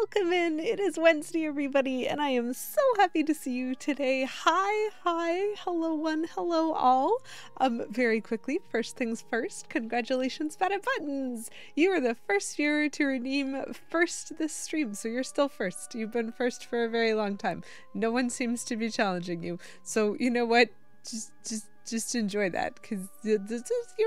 welcome in. It is Wednesday, everybody, and I am so happy to see you today. Hi, hello one, hello all. Very quickly, first things first, congratulations, Bad Buttons. You are the first viewer to redeem first this stream, so you're still first. You've been first for a very long time. No one seems to be challenging you, so you know what? Just enjoy that, because you're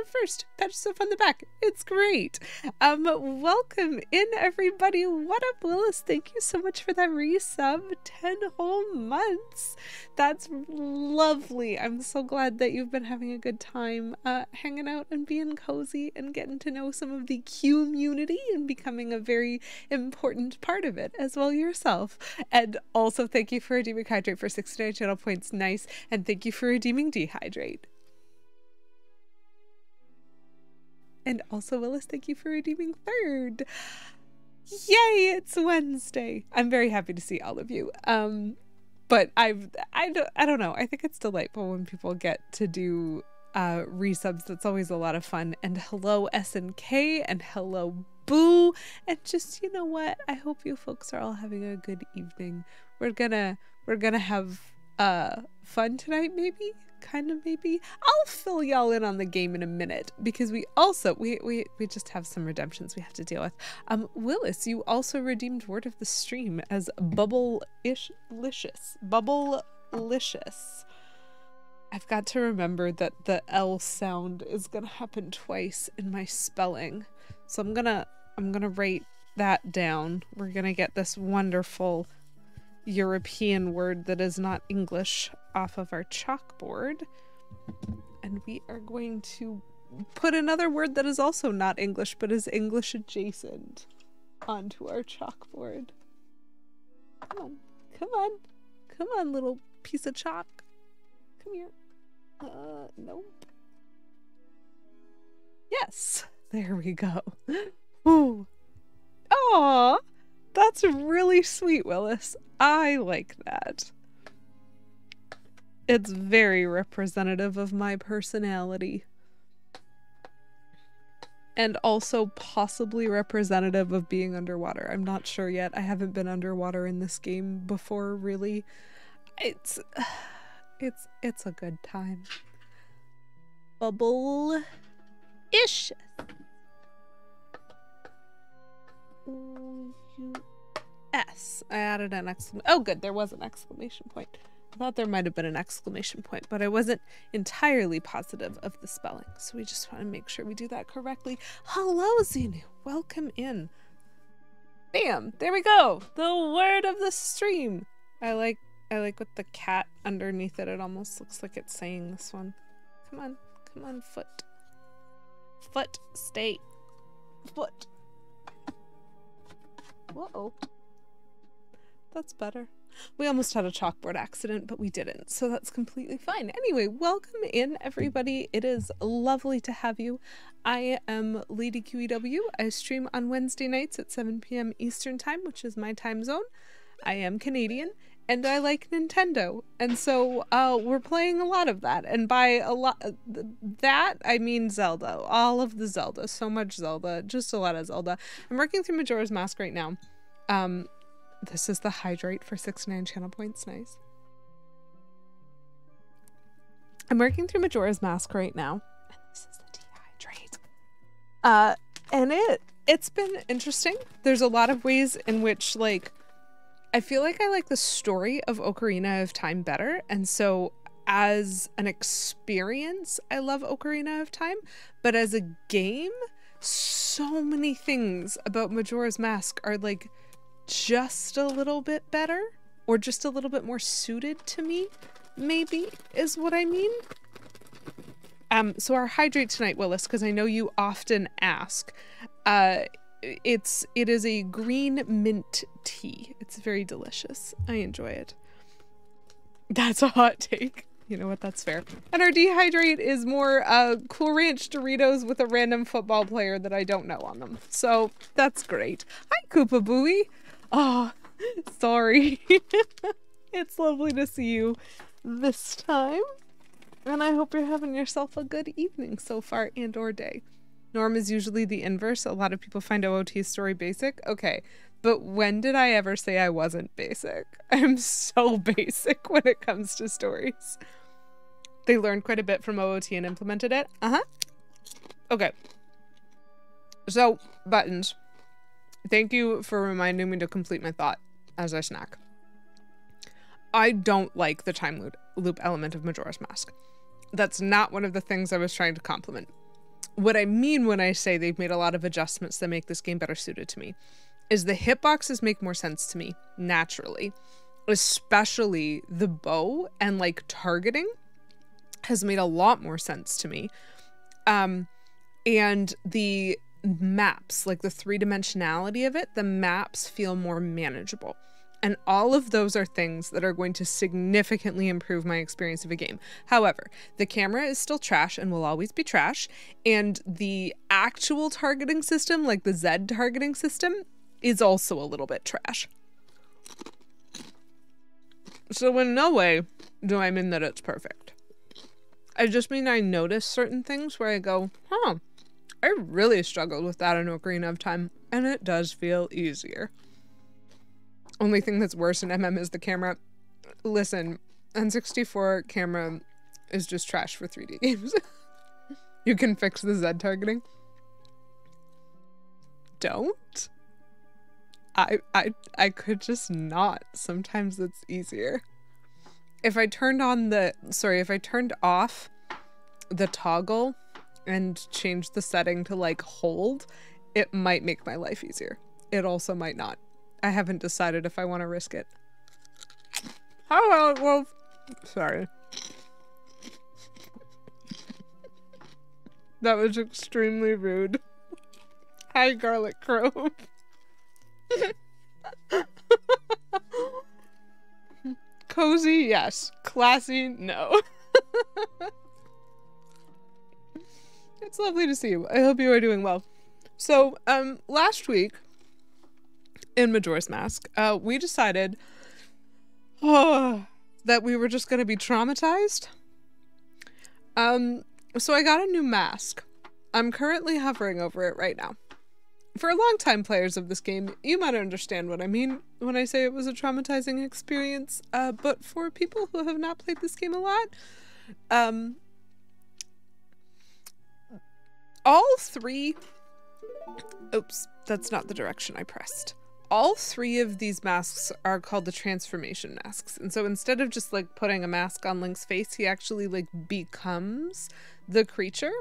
first. Pat yourself on the back. It's great. Welcome in, everybody. What up, Willis? Thank you so much for that resub. 10 whole months. That's lovely. I'm so glad that you've been having a good time hanging out and being cozy and getting to know some of the community and becoming a very important part of it as well yourself. And also thank you for redeeming Hydrate for 69 channel points. Nice. And thank you for redeeming Dehydrate. And also, Willis, thank you for redeeming third. Yay, it's Wednesday. I'm very happy to see all of you. But I don't know. I think it's delightful when people get to do resubs. That's always a lot of fun. And hello SNK and hello Boo. And just, you know what? I hope you folks are all having a good evening. We're gonna have fun tonight, maybe? Kind of, maybe. I'll fill y'all in on the game in a minute, because we also we just have some redemptions we have to deal with. Willis, you also redeemed word of the stream as Bubble-licious. I've got to remember that the L sound is gonna happen twice in my spelling, so I'm gonna write that down. We're gonna get this wonderful European word that is not English off of our chalkboard, and we are going to put another word that is also not English but is English adjacent onto our chalkboard. Come on, little piece of chalk. Come here. Nope. Yes, there we go. Ooh. Aw, that's really sweet, Willis. I like that. It's very representative of my personality. And also possibly representative of being underwater. I'm not sure yet. I haven't been underwater in this game before, really. It's a good time. Bubble-ish. S. I added an exclamation. Oh, good. There was an exclamation point. I thought there might have been an exclamation point, but I wasn't entirely positive of the spelling. So we just want to make sure we do that correctly. Hello, Xenu. Welcome in. Bam. There we go. The word of the stream. I like with the cat underneath it. It almost looks like it's saying this one. Come on, foot. Foot, stay. Foot. Whoa. That's better. We almost had a chalkboard accident, but we didn't, so that's completely fine. Anyway, welcome in, everybody. It is lovely to have you. I am Lady QEW. I stream on Wednesday nights at 7 p.m. Eastern Time, which is my time zone. I am Canadian, and I like Nintendo, and so we're playing a lot of that. And by a lot that, I mean Zelda. All of the Zelda. So much Zelda. Just a lot of Zelda. I'm working through Majora's Mask right now. This is the Hydrate for 69 channel points. Nice. I'm working through Majora's Mask right now. And this is the Dehydrate. And it's been interesting. There's a lot of ways in which, like, I feel like I like the story of Ocarina of Time better. And so as an experience, I love Ocarina of Time. But as a game, so many things about Majora's Mask are, like, just a little bit better, or just a little bit more suited to me, maybe, is what I mean. So our hydrate tonight, Willis, because I know you often ask, it is a green mint tea. It's very delicious. I enjoy it. That's a hot take. You know what? That's fair. And our dehydrate is more Cool Ranch Doritos with a random football player that I don't know on them. So that's great. Hi, Koopa Booey. Oh, sorry. It's lovely to see you this time. And I hope you're having yourself a good evening so far and or day. Norm is usually the inverse. A lot of people find OOT's story basic. Okay, But when did I ever say I wasn't basic? I'm so basic when it comes to stories. They learned quite a bit from OOT and implemented it. Okay. So, buttons. Thank you for reminding me to complete my thought as I snack. I don't like the time loop element of Majora's Mask. That's not one of the things I was trying to compliment. What I mean when I say they've made a lot of adjustments that make this game better suited to me is the hitboxes make more sense to me naturally. Especially the bow and like targeting has made a lot more sense to me. And the maps, like the three-dimensionality of it, the maps feel more manageable. And all of those are things that are going to significantly improve my experience of a game. However, the camera is still trash and will always be trash. And the actual targeting system, like the Z targeting system, is also a little bit trash. So in no way do I mean that it's perfect. I just mean I notice certain things where I go, I really struggled with that in Ocarina of Time. And it does feel easier. Only thing that's worse in MM is the camera. Listen, N64 camera is just trash for 3D games. You can fix the Z targeting. Don't. I could just not. Sometimes it's easier. If I turned off the toggle and changed the setting to like hold, it might make my life easier. It also might not. I haven't decided if I want to risk it. Oh, well, sorry. That was extremely rude. Hi, Garlic Grove. Cozy, yes. Classy, no. It's lovely to see you. I hope you are doing well. So, last week, in Majora's Mask, we decided that we were just going to be traumatized. So I got a new mask. I'm currently hovering over it right now. For longtime players of this game, you might understand what I mean when I say it was a traumatizing experience. But for people who have not played this game a lot, all three... Oops, that's not the direction I pressed. All three of these masks are called the transformation masks. And so instead of just like putting a mask on Link's face, he actually like becomes the creature.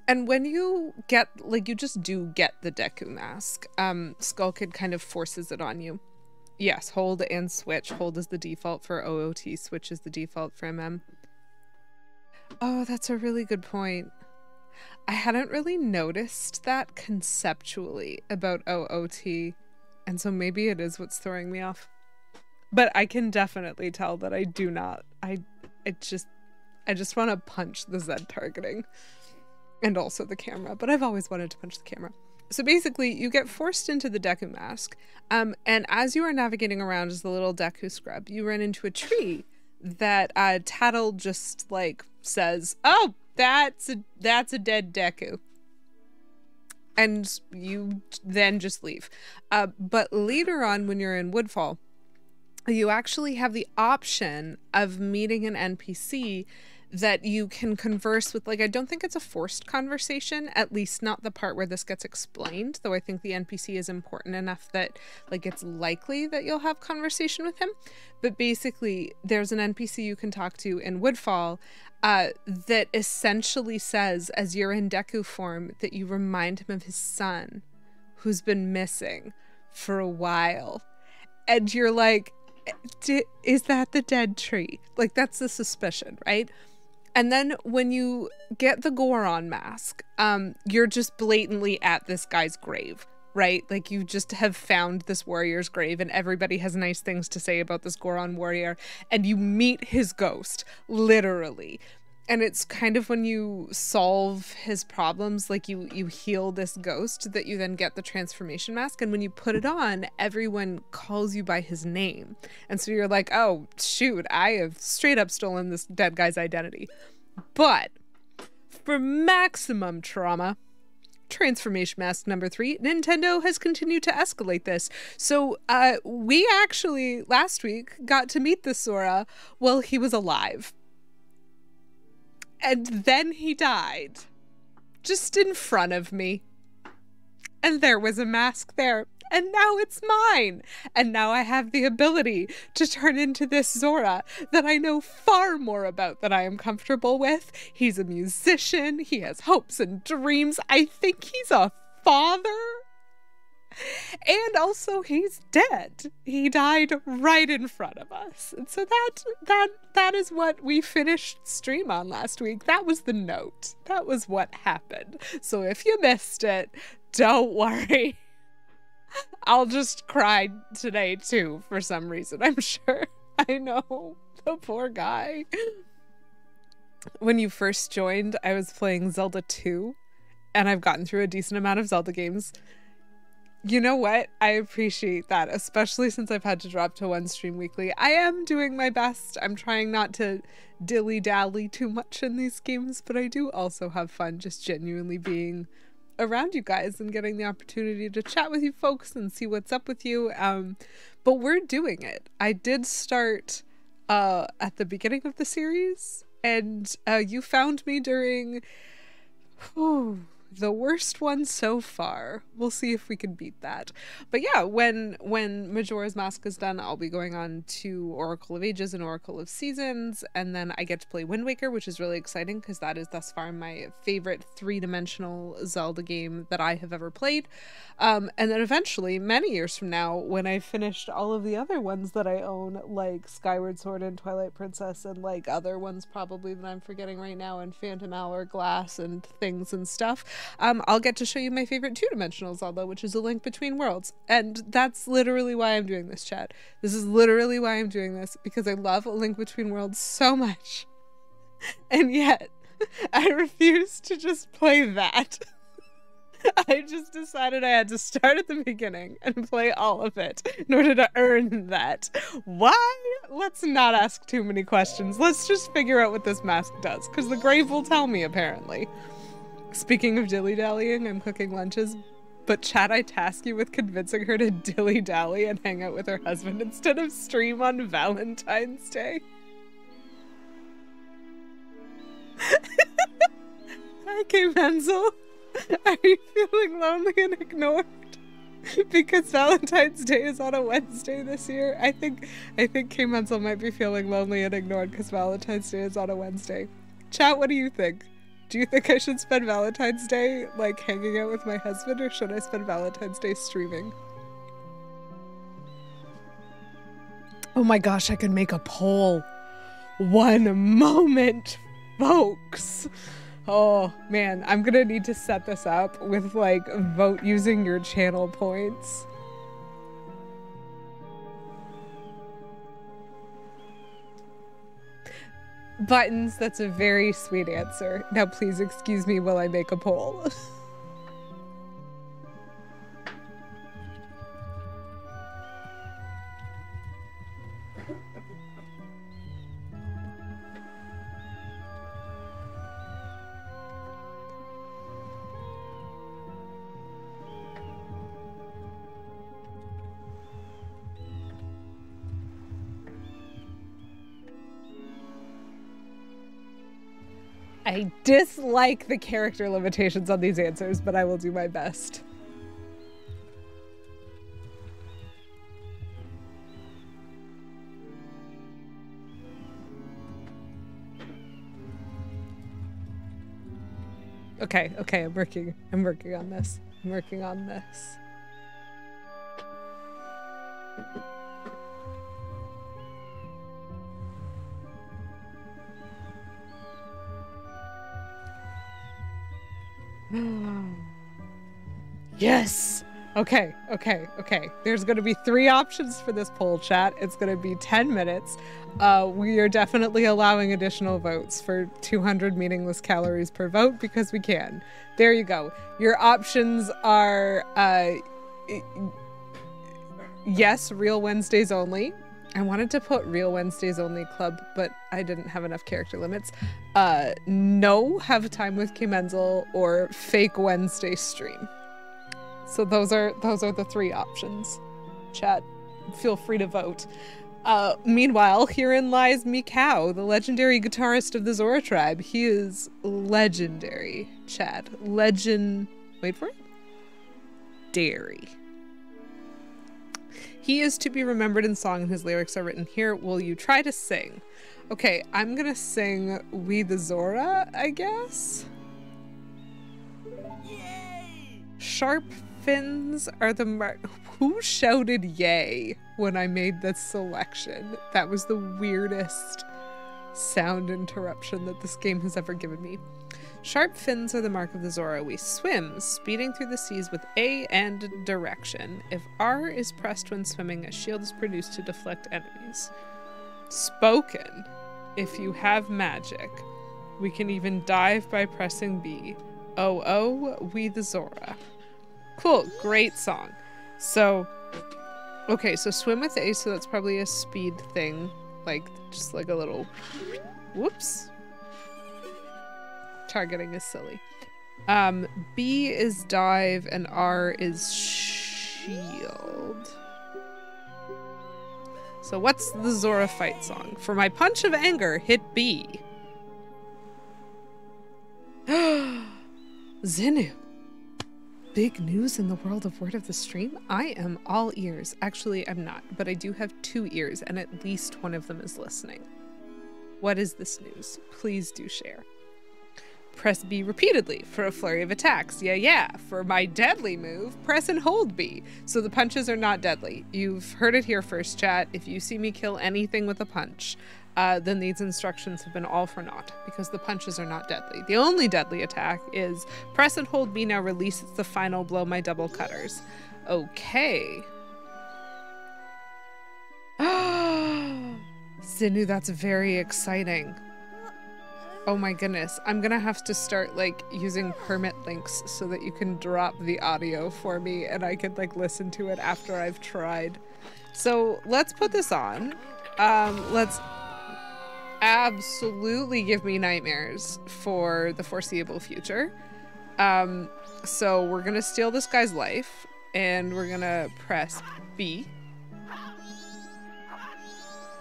And when you get, like, you just do get the Deku mask, Skull Kid kind of forces it on you. Yes, hold and switch. Hold is the default for OOT, switch is the default for MM. Oh, that's a really good point. I hadn't really noticed that conceptually about OOT. And so maybe it is what's throwing me off. But I can definitely tell that I do not. I just want to punch the Z targeting. And also the camera. But I've always wanted to punch the camera. So basically, you get forced into the Deku mask. And as you are navigating around as the little Deku scrub, you run into a tree that Tattle just, like, says, "Oh, that's a dead Deku." And you then just leave. But later on, when you're in Woodfall, you actually have the option of meeting an NPC that you can converse with. Like, I don't think it's a forced conversation, at least not the part where this gets explained, though I think the NPC is important enough that, like, it's likely that you'll have conversation with him. But basically, there's an NPC you can talk to in Woodfall that essentially says, as you're in Deku form, that you remind him of his son, who's been missing for a while. And you're like, is that the dead tree? Like, that's the suspicion, right? And then when you get the Goron mask, you're just blatantly at this guy's grave, right? Like, you just have found this warrior's grave and everybody has nice things to say about this Goron warrior, and you meet his ghost, literally. And it's kind of when you solve his problems, like you heal this ghost, that you then get the transformation mask. And when you put it on, everyone calls you by his name. And so you're like, oh, shoot, I have straight up stolen this dead guy's identity. But for maximum trauma, Transformation Mask number 3. Nintendo has continued to escalate this. So we actually last week got to meet the Zora while he was alive. And then he died. Just in front of me. And there was a mask there. And now it's mine. And now I have the ability to turn into this Zora that I know far more about than I am comfortable with. He's a musician. He has hopes and dreams. I think he's a father. And also he's dead. He died right in front of us. And so that is what we finished stream on last week. That was the note. That was what happened. So if you missed it, don't worry. I'll just cry today too for some reason, I'm sure. I know, the poor guy. When you first joined, I was playing Zelda 2, and I've gotten through a decent amount of Zelda games. You know what? I appreciate that, especially since I've had to drop to one stream weekly. I am doing my best. I'm trying not to dilly-dally too much in these games, but I do also have fun just genuinely being around you guys and getting the opportunity to chat with you folks and see what's up with you. But we're doing it. I did start at the beginning of the series, and you found me during the worst one so far. We'll see if we can beat that. But yeah, when Majora's Mask is done, I'll be going on to Oracle of Ages and Oracle of Seasons, and then I get to play Wind Waker, which is really exciting because that is thus far my favorite three-dimensional Zelda game that I have ever played. And then eventually, many years from now, when I finished all of the other ones that I own, like Skyward Sword and Twilight Princess, and like other ones probably that I'm forgetting right now, and Phantom Hourglass and things and stuff, I'll get to show you my favorite two-dimensional Zelda, which is A Link Between Worlds. And that's literally why I'm doing this, chat. This is literally why I'm doing this, because I love A Link Between Worlds so much. And yet, I refuse to just play that. I just decided I had to start at the beginning and play all of it in order to earn that. Why? Let's not ask too many questions. Let's just figure out what this mask does, because the grave will tell me, apparently. Speaking of dilly-dallying, I'm cooking lunches, but chat, I task you with convincing her to dilly-dally and hang out with her husband instead of stream on Valentine's Day. Hi, K. Menzel. Are you feeling lonely and ignored? Because Valentine's Day is on a Wednesday this year. I think K. Menzel might be feeling lonely and ignored because Valentine's Day is on a Wednesday. Chat, what do you think? Do you think I should spend Valentine's Day, like, hanging out with my husband, or should I spend Valentine's Day streaming? Oh my gosh, I can make a poll. One moment, folks. Oh man, I'm gonna need to set this up with, like, vote using your channel points. Buttons, that's a very sweet answer. Now please excuse me while I make a poll. I dislike the character limitations on these answers, but I will do my best. Okay, I'm working on this. I'm working on this. Yes! Okay. There's going to be 3 options for this poll, chat. It's going to be 10 minutes. We are definitely allowing additional votes for 200 meaningless calories per vote because we can. There you go. Your options are yes, real Wednesdays only. I wanted to put Real Wednesdays Only Club, but I didn't have enough character limits. No Have Time with Kim Menzel or Fake Wednesday Stream. So those are the 3 options. Chat, feel free to vote. Meanwhile, herein lies Mikau, the legendary guitarist of the Zora tribe. He is legendary, chat. Wait for it. Dairy. He is to be remembered in song and his lyrics are written here. Will you try to sing? Okay, I'm gonna sing We the Zora, I guess? Yay! Sharp fins are the Who shouted yay when I made this selection? That was the weirdest sound interruption that this game has ever given me. Sharp fins are the mark of the Zora. We swim, speeding through the seas with A and direction. If R is pressed when swimming, a shield is produced to deflect enemies. Spoken. If you have magic, we can even dive by pressing B. Oh, oh, we the Zora. Cool, great song. So, okay, so swim with A, so that's probably a speed thing. Like, just like a little, whoops. Targeting is silly. B is dive and R is shield. So what's the Zora fight song? For my punch of anger, hit B. Zenu. Big news in the world of Word of the Stream? I am all ears. Actually, I'm not, but I do have 2 ears and at least one of them is listening. What is this news? Please do share. Press B repeatedly for a flurry of attacks. Yeah. For my deadly move, press and hold B. So the punches are not deadly. You've heard it here first, chat. If you see me kill anything with a punch, then these instructions have been all for naught because the punches are not deadly. The only deadly attack is press and hold B now releases the final blow my double cutters. Okay. Zinu, that's very exciting. Oh my goodness, I'm gonna have to start like using permit links so that you can drop the audio for me and I can like listen to it after I've tried. So let's put this on. Let's absolutely give me nightmares for the foreseeable future. So we're gonna steal this guy's life and we're gonna press B.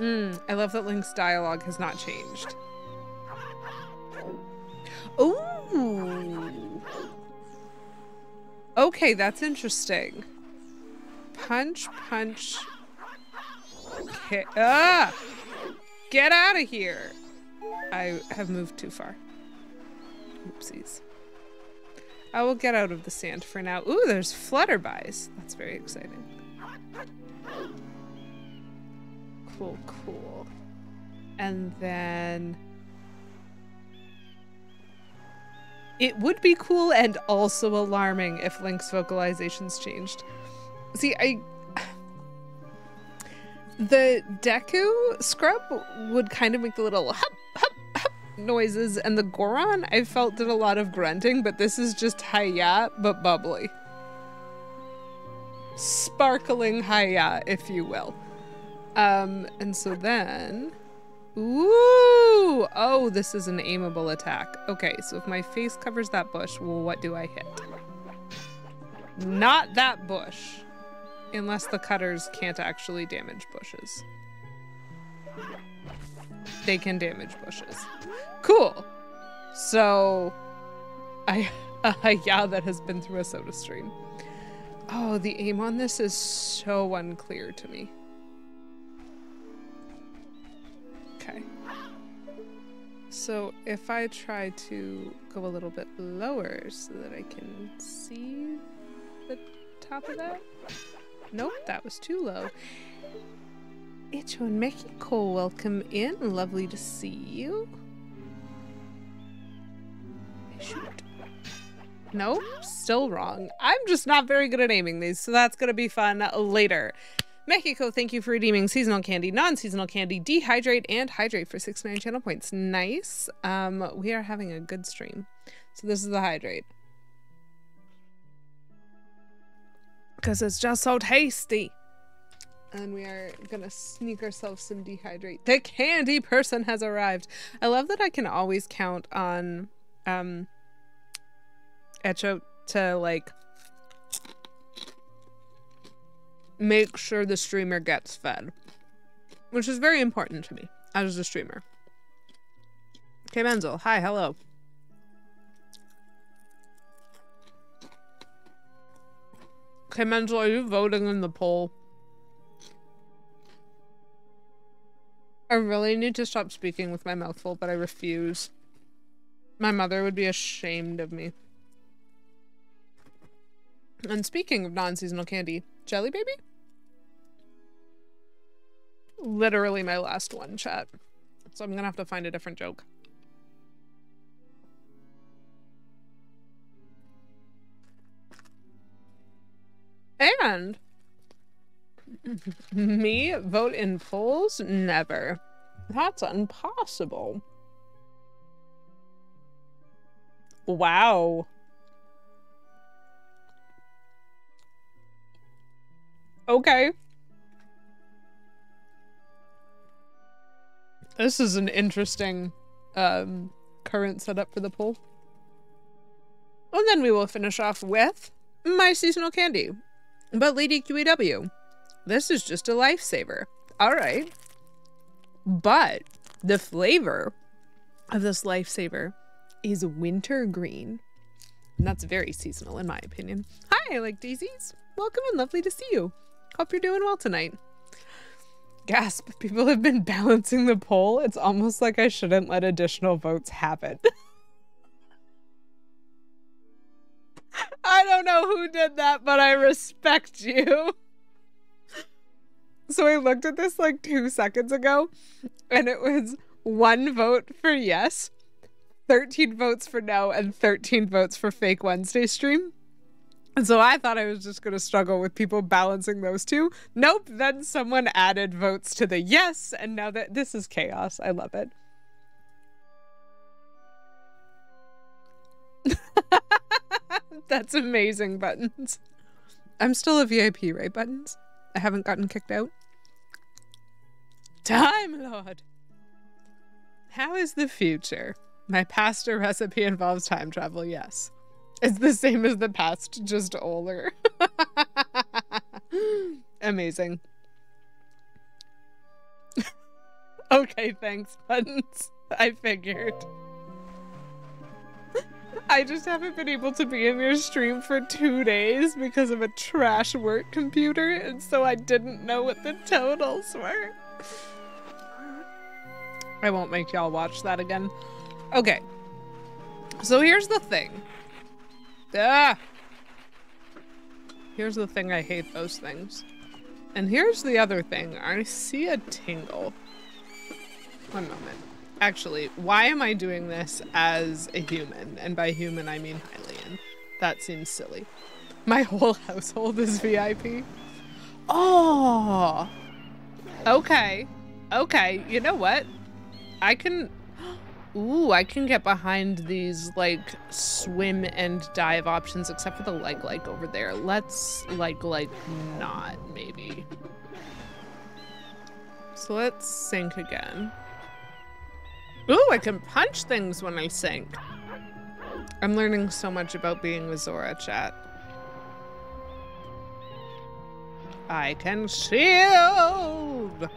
I love that Link's dialogue has not changed. Ooh. Okay, that's interesting. Punch, punch. Okay. Ah! Get out of here! I have moved too far. Oopsies. I will get out of the sand for now. Ooh, there's flutterbys. That's very exciting. Cool, cool. And then... it would be cool and also alarming if Link's vocalizations changed. See, the Deku scrub would kind of make the little hup, hup, hup noises, and the Goron I felt did a lot of grunting, but this is just hi-ya, but bubbly. Sparkling hi-ya, if you will. And so then... ooh! Oh, this is an aimable attack. Okay, so if my face covers that bush, well, what do I hit? Not that bush. Unless the cutters can't actually damage bushes. They can damage bushes. Cool! So... yeah, that has been through a soda stream. Oh, the aim on this is so unclear to me. Okay. So if I try to go a little bit lower so that I can see the top of that. Nope, that was too low. Icho and Mexico, welcome in. Lovely to see you. Shoot. Nope, still wrong. I'm just not very good at aiming these, so that's gonna be fun later. Mexico, thank you for redeeming seasonal candy, non-seasonal candy, dehydrate, and hydrate for 69 channel points. Nice. We are having a good stream. So this is the hydrate. Because it's just so tasty. And we are gonna sneak ourselves some dehydrate. The candy person has arrived. I love that I can always count on Echo to like make sure the streamer gets fed, which is very important to me as a streamer. Okay, Menzel. Hi, hello. Okay, Menzel, are you voting in the poll? I really need to stop speaking with my mouth full, but I refuse. My mother would be ashamed of me. And speaking of non-seasonal candy, Jelly Baby? Literally my last one, chat. So I'm gonna have to find a different joke. And me vote in polls? Never. That's impossible. Wow. Okay. This is an interesting current setup for the poll. And then we will finish off with my seasonal candy. But Lady QEW, this is just a lifesaver. All right. But the flavor of this lifesaver is wintergreen. And that's very seasonal in my opinion. Hi, I like daisies. Welcome and lovely to see you. Hope you're doing well tonight. Gasp, people have been balancing the poll. It's almost like I shouldn't let additional votes happen. I don't know who did that, but I respect you. So I looked at this like 2 seconds ago, and it was 1 vote for yes, 13 votes for no, and 13 votes for Fake Wednesday stream. And so I thought I was just going to struggle with people balancing those two. Nope, then someone added votes to the yes, and now that this is chaos. I love it. That's amazing, Buttons. I'm still a VIP, right, Buttons? I haven't gotten kicked out. Time Lord. How is the future? My pasta recipe involves time travel, yes. It's the same as the past, just older. Amazing. Okay, thanks, Buttons. I figured. I just haven't been able to be in your stream for 2 days because of a trash work computer, and so I didn't know what the totals were. I won't make y'all watch that again. Okay. So here's the thing. Here's the thing, I hate those things. And here's the other thing. I see a tingle. One moment. Actually, why am I doing this as a human? And by human, I mean Hylian. That seems silly. My whole household is VIP. Oh! Okay. Okay, you know what? I can... Ooh, I can get behind these, like, swim and dive options, except for the like over there. Let's, like, not, maybe. So let's sink again. Ooh, I can punch things when I sink. I'm learning so much about being with Zora, chat. I can shield!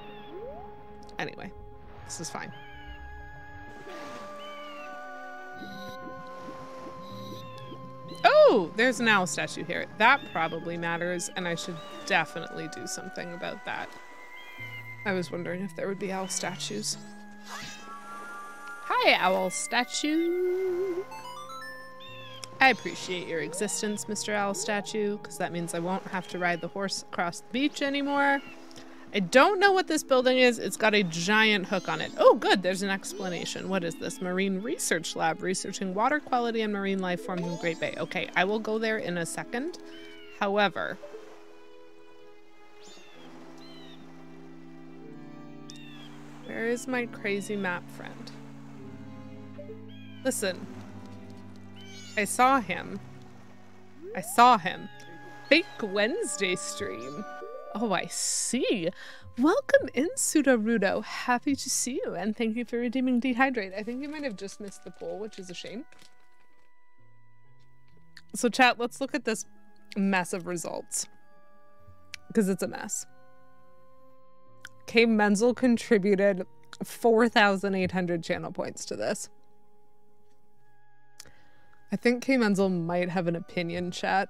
Anyway, this is fine. Oh, there's an owl statue here. That probably matters, and I should definitely do something about that. I was wondering if there would be owl statues. Hi, owl statue. I appreciate your existence, Mr. Owl Statue, because that means I won't have to ride the horse across the beach anymore. I don't know what this building is. It's got a giant hook on it. Oh, good. There's an explanation. What is this? Marine Research Lab, researching water quality and marine life forms in the Great Bay. Okay, I will go there in a second. However, where is my crazy map friend? Listen, I saw him. I saw him. Fake Wednesday stream. Oh, I see. Welcome in, Pseudo-Rudo. Happy to see you, and thank you for redeeming Dehydrate. I think you might have just missed the poll, which is a shame. So chat, let's look at this mess of results. Because it's a mess. K. Menzel contributed 4,800 channel points to this. I think K. Menzel might have an opinion, chat.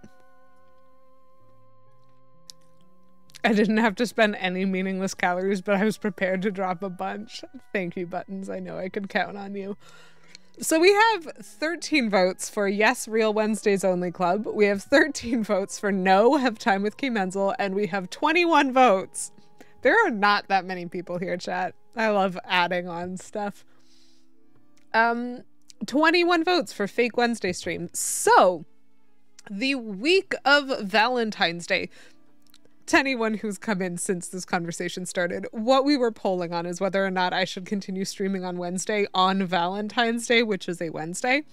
I didn't have to spend any meaningless calories, but I was prepared to drop a bunch. Thank you, Buttons. I know I could count on you. So we have 13 votes for yes, Real Wednesdays Only Club. We have 13 votes for no, Have Time with K. Menzel. And we have 21 votes. There are not that many people here, chat. I love adding on stuff. 21 votes for Fake Wednesday stream. So, the week of Valentine's Day, to anyone who's come in since this conversation started, what we were polling on is whether or not I should continue streaming on Wednesday on Valentine's Day, which is a Wednesday.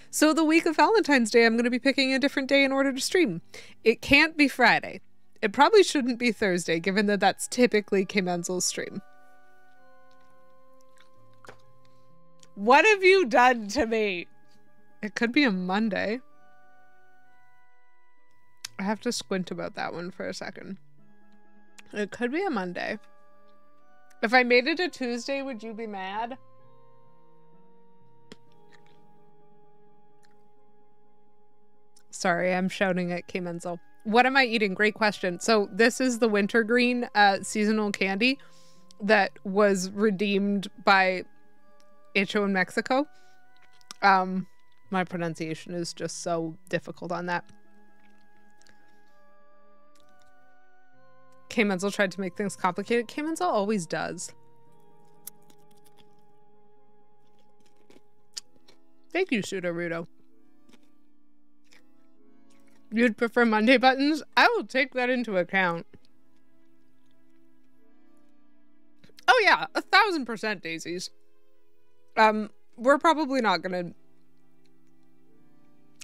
So the week of Valentine's Day, I'm going to be picking a different day in order to stream. It can't be Friday. It probably shouldn't be Thursday, given that that's typically K. Menzel's stream. What have you done to me? It could be a Monday. I have to squint about that one for a second. It could be a Monday. If I made it a Tuesday, would you be mad? Sorry, I'm shouting at K. Menzel. What am I eating? Great question. So this is the wintergreen seasonal candy that was redeemed by Icho in Mexico. My pronunciation is just so difficult on that. K. Menzel tried to make things complicated. K. Menzel always does. Thank you, Pseudo-Rudo. You'd prefer Monday, Buttons? I will take that into account. Oh yeah, 1,000% daisies. We're probably not gonna...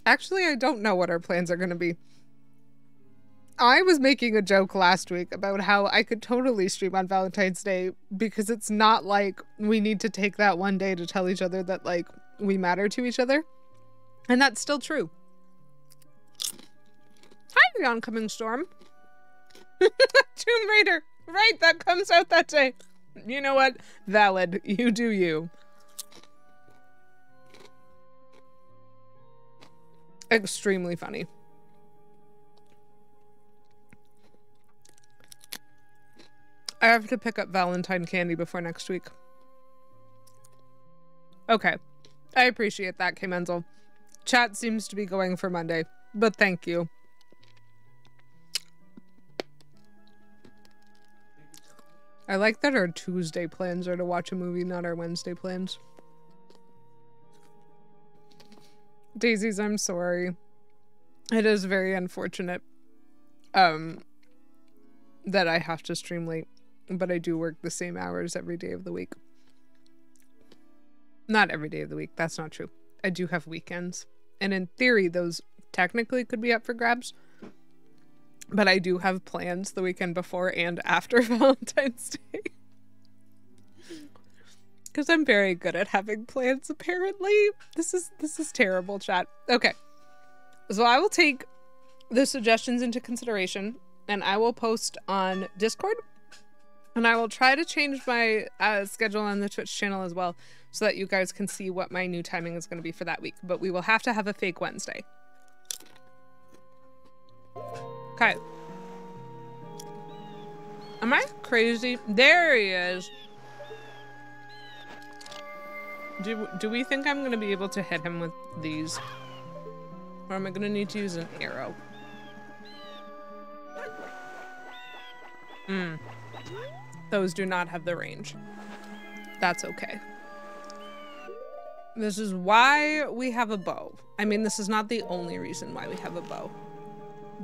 Actually, I don't know what our plans are gonna be. I was making a joke last week about how I could totally stream on Valentine's Day because it's not like we need to take that one day to tell each other that, like, we matter to each other. And that's still true. Hi, the oncoming storm. Tomb Raider. Right, that comes out that day. You know what? Valid. You do you. Extremely funny. I have to pick up Valentine candy before next week. Okay. I appreciate that, K. Menzel. Chat seems to be going for Monday, but thank you. I like that our Tuesday plans are to watch a movie, not our Wednesday plans. Daisies, I'm sorry. It is very unfortunate that I have to stream late, but I do work the same hours every day of the week. Not every day of the week, that's not true. I do have weekends, and in theory those technically could be up for grabs, but I do have plans the weekend before and after Valentine's Day. Because I'm very good at having plans, apparently. This is terrible, chat. Okay. So I will take the suggestions into consideration, and I will post on Discord, and I will try to change my schedule on the Twitch channel as well, so that you guys can see what my new timing is going to be for that week. But we will have to have a fake Wednesday. Okay. Am I crazy? There he is. Do we think I'm going to be able to hit him with these? Or am I going to need to use an arrow? Those do not have the range. That's okay. This is why we have a bow. I mean, this is not the only reason why we have a bow.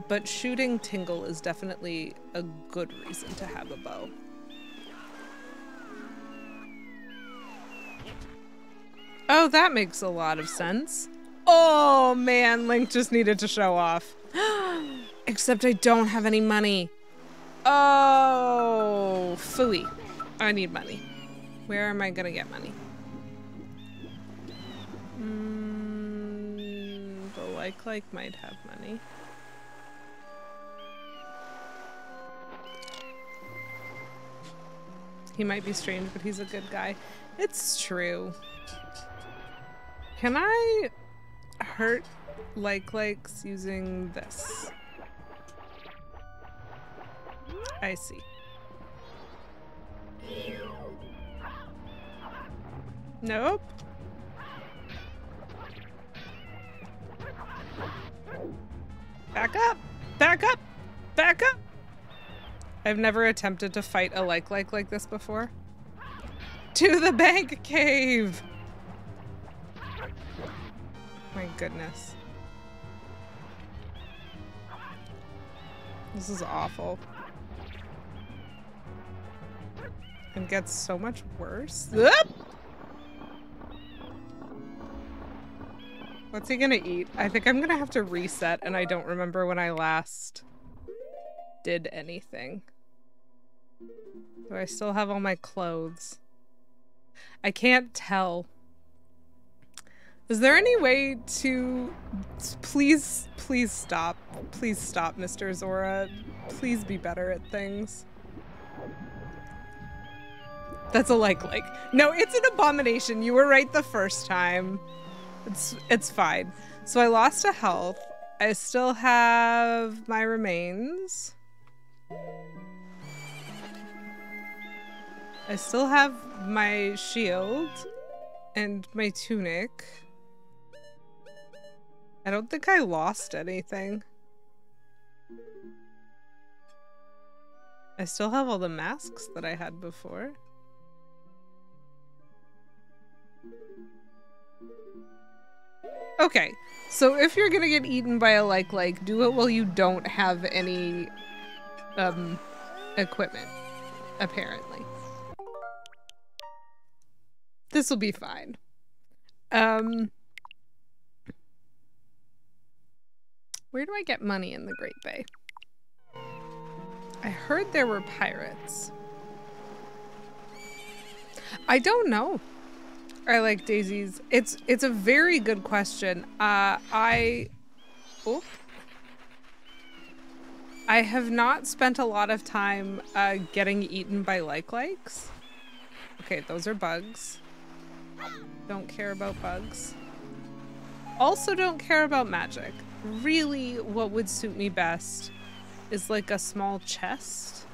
But shooting Tingle is definitely a good reason to have a bow. Oh, that makes a lot of sense. Oh man, Link just needed to show off. Except I don't have any money. Oh, phooey. I need money. Where am I gonna get money? The like might have money. He might be strange, but he's a good guy. It's true. Can I hurt likes using this? I see. Nope. Back up! Back up! Back up! I've never attempted to fight a like this before. To the bank cave! My goodness. This is awful. It gets so much worse. Oop! What's he gonna eat? I think I'm gonna have to reset, and I don't remember when I last did anything. Do I still have all my clothes? I can't tell. Is there any way to... Please stop. Please stop, Mr. Zora. Please be better at things. That's a like. No, it's an abomination. You were right the first time. It's fine. So I lost a health. I still have my remains. I still have my shield and my tunic. I don't think I lost anything. I still have all the masks that I had before. Okay, so if you're gonna get eaten by a like, do it while you don't have any equipment, apparently. This will be fine. Where do I get money in the Great Bay? I heard there were pirates. I don't know. I like daisies. It's a very good question. I have not spent a lot of time getting eaten by likes. Okay, those are bugs. Don't care about bugs. Also don't care about magic. Really, what would suit me best is like a small chest.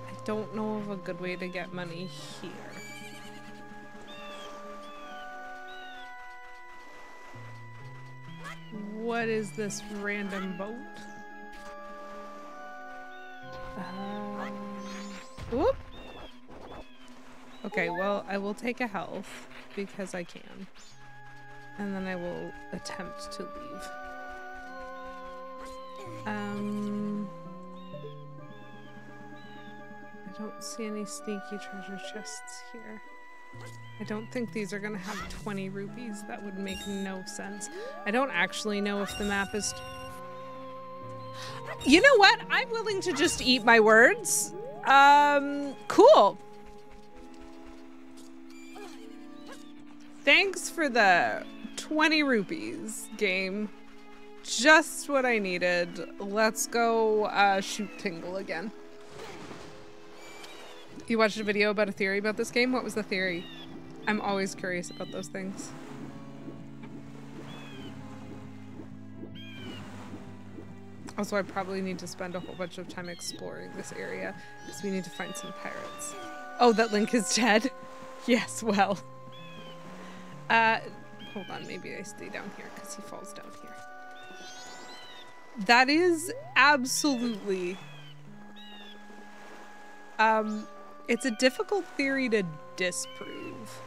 I don't know of a good way to get money here. What is this random boat? Whoop. Okay, well, I will take a health because I can. And then I will attempt to leave. I don't see any sneaky treasure chests here. I don't think these are gonna have 20 rupees. That would make no sense. I don't actually know if the map is... You know what? I'm willing to just eat my words. Cool. Thanks for the 20 rupees, game. Just what I needed. Let's go shoot Tingle again. You watched a video about a theory about this game? What was the theory? I'm always curious about those things. Also, I probably need to spend a whole bunch of time exploring this area because we need to find some pirates. Oh, that Link is dead? Yes, well. Hold on, maybe I stay down here because he falls down here. That is absolutely... it's a difficult theory to disprove,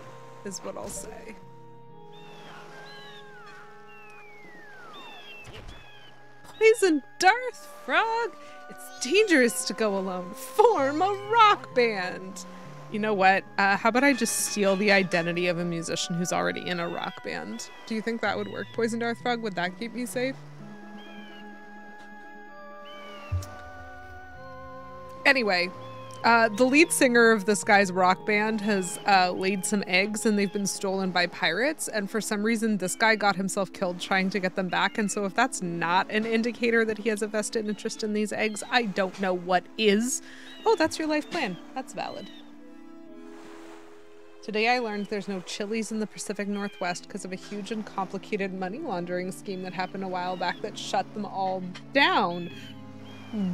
is what I'll say. Poison Darth Frog! It's dangerous to go alone. Form a rock band! You know what? How about I just steal the identity of a musician who's already in a rock band? Do you think that would work, Poison Darth Frog? Would that keep me safe? Anyway, the lead singer of this guy's rock band has laid some eggs and they've been stolen by pirates. And for some reason, this guy got himself killed trying to get them back. And so if that's not an indicator that he has a vested interest in these eggs, I don't know what is. Oh, that's your life plan. That's valid. Today I learned there's no Chili's in the Pacific Northwest because of a huge and complicated money laundering scheme that happened a while back that shut them all down.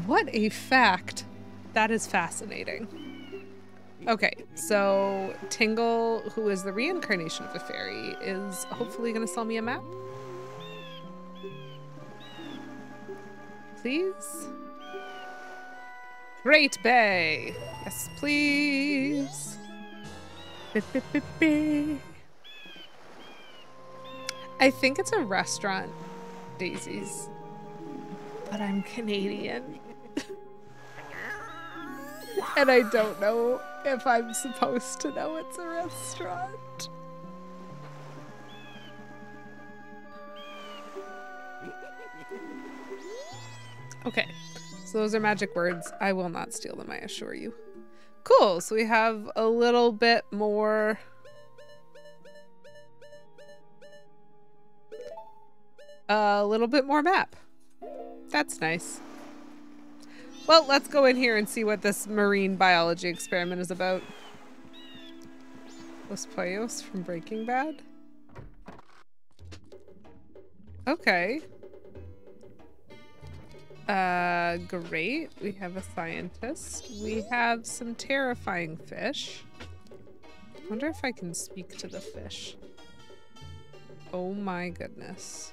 What a fact. That is fascinating. Okay, so Tingle, who is the reincarnation of a fairy, is hopefully going to sell me a map. Please? Great Bay! Yes, please! I think it's a restaurant, Daisies. But I'm Canadian. And I don't know if I'm supposed to know it's a restaurant. Okay, so those are magic words. I will not steal them, I assure you. Cool, so we have a little bit more... map. That's nice. Well, let's go in here and see what this marine biology experiment is about. Los Pollos from Breaking Bad? Okay. Great. We have a scientist. We have some terrifying fish. I wonder if I can speak to the fish. Oh my goodness.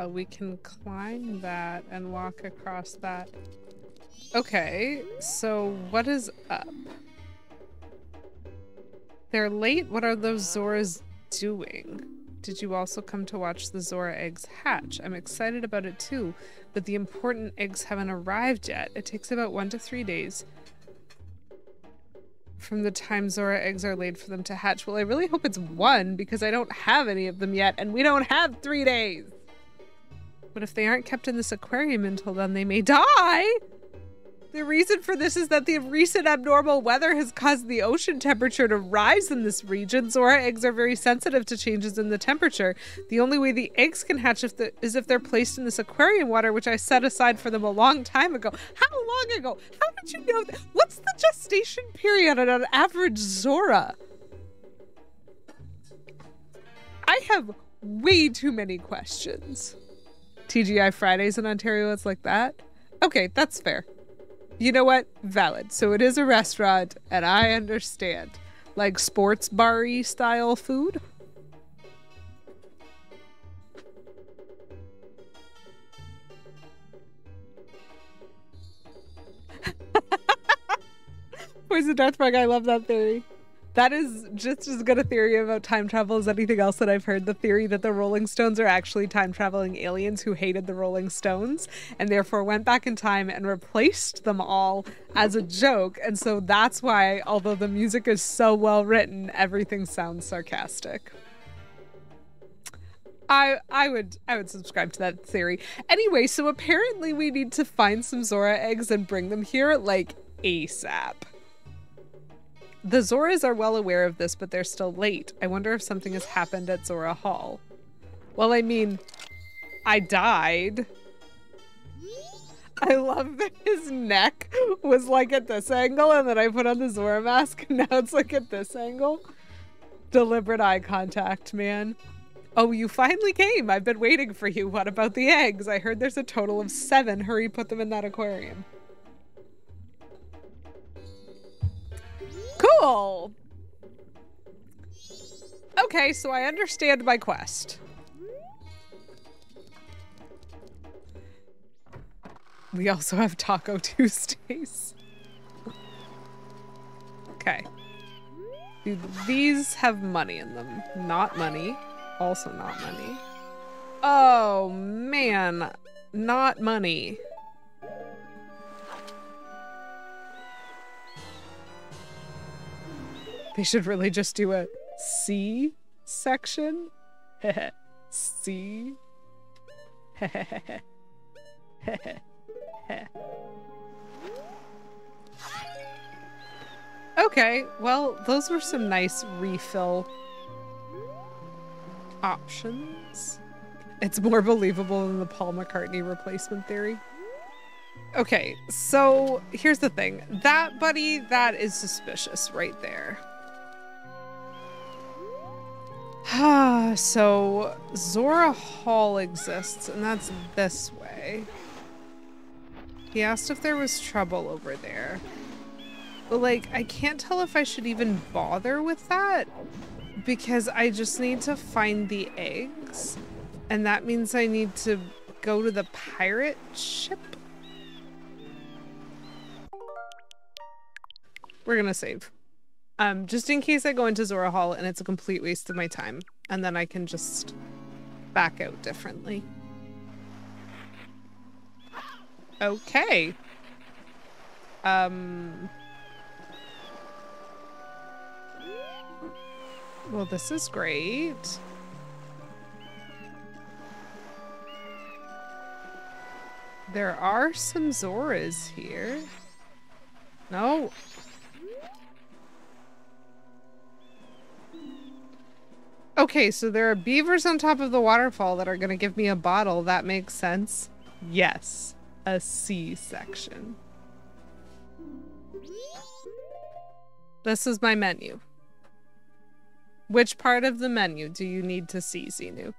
We can climb that and walk across that. Okay, so what is up? They're late. What are those Zoras doing? Did you also come to watch the Zora eggs hatch? I'm excited about it too, but the important eggs haven't arrived yet. It takes about 1 to 3 days from the time Zora eggs are laid for them to hatch. Well, I really hope it's 1 because I don't have any of them yet and we don't have 3 days. But if they aren't kept in this aquarium until then, they may die. The reason for this is that the recent abnormal weather has caused the ocean temperature to rise in this region. Zora eggs are very sensitive to changes in the temperature. The only way the eggs can hatch is if they're placed in this aquarium water, which I set aside for them a long time ago. How long ago? How did you know that? What's the gestation period on an average Zora? I have way too many questions. TGI Fridays in Ontario, it's like that? Okay, that's fair. You know what? Valid. So it is a restaurant, and I understand. Like sports bar-y style food? Poison Darthbug, I love that theory. That is just as good a theory about time travel as anything else that I've heard. The theory that the Rolling Stones are actually time-traveling aliens who hated the Rolling Stones and therefore went back in time and replaced them all as a joke. And so that's why, although the music is so well written, everything sounds sarcastic. I would subscribe to that theory. Anyway, so apparently we need to find some Zora eggs and bring them here, like, ASAP. The Zoras are well aware of this, but they're still late. I wonder if something has happened at Zora Hall. Well, I mean, I died. I love that his neck was like at this angle, and then I put on the Zora mask, and now it's like at this angle. Deliberate eye contact, man. Oh, you finally came. I've been waiting for you. What about the eggs? I heard there's a total of 7. Hurry, put them in that aquarium. Cool. Okay, so I understand my quest. We also have Taco Tuesdays. Okay. Do these have money in them? Not money. Also not money. Oh, man. Not money. They should really just do a C section. C. Heh. Okay, well, those were some nice refill options. It's more believable than the Paul McCartney replacement theory. Okay, so here's the thing. That buddy, that is suspicious right there. So Zora Hall exists, and that's this way. He asked if there was trouble over there. But like, I can't tell if I should even bother with that because I just need to find the eggs. And that means I need to go to the pirate ship. We're gonna save. Just in case I go into Zora Hall and it's a complete waste of my time. And then I can just back out differently. Okay. Well, this is great. There are some Zoras here. No. Okay, so there are beavers on top of the waterfall that are gonna give me a bottle. That makes sense. Yes, a C section. This is my menu. Which part of the menu do you need to see, Xenu?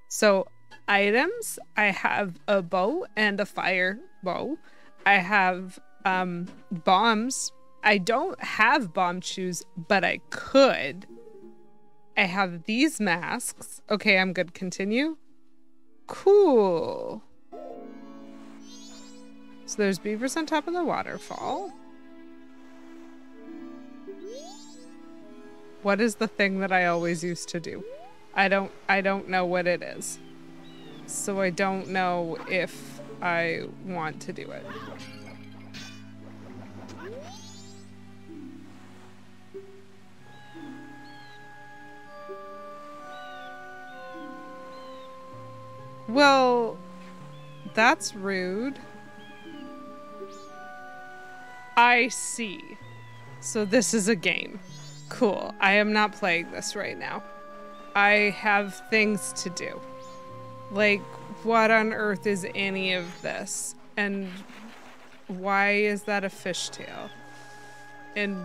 So, items, I have a bow and a fire bow. I have bombs. I don't have bomb shoes, but I could. I have these masks. Okay, I'm good. Continue. Cool. So there's beavers on top of the waterfall. What is the thing that I always used to do? I don't know what it is. So I don't know if I want to do it. Well, that's rude. I see. So this is a game. Cool. I am not playing this right now. I have things to do. Like, what on earth is any of this? And why is that a fishtail? And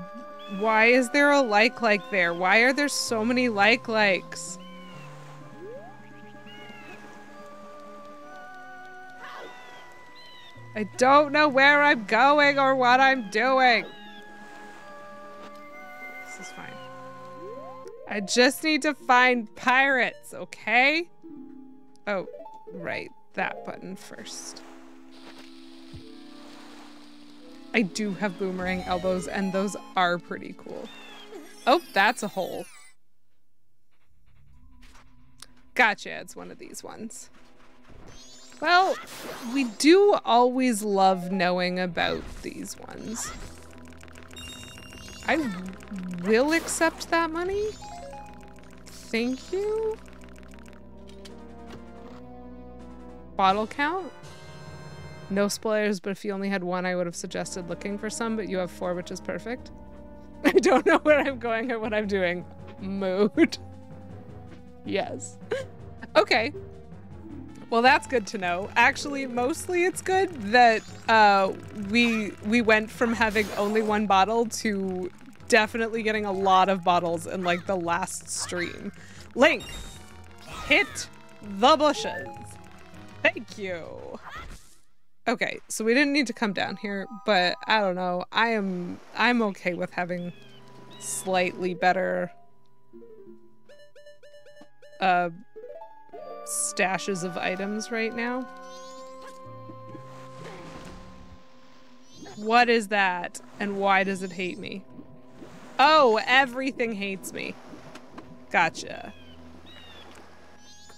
why is there a like there? Why are there so many likes? I don't know where I'm going or what I'm doing. This is fine. I just need to find pirates, okay? Oh, right. That button first. I do have boomerang elbows, and those are pretty cool. Oh, that's a hole. Gotcha, it's one of these ones. Well, we do always love knowing about these ones. I will accept that money. Thank you. Bottle count? No spoilers, but if you only had one, I would have suggested looking for some, but you have 4, which is perfect. I don't know where I'm going or what I'm doing. Mood. Yes. Okay. Well, that's good to know. Actually, mostly it's good that we went from having only one bottle to definitely getting a lot of bottles in like the last stream. Link, hit the bushes. Thank you. Okay, so we didn't need to come down here, but I don't know. I'm okay with having slightly better stashes of items right now. What is that? And why does it hate me? Oh, everything hates me. Gotcha.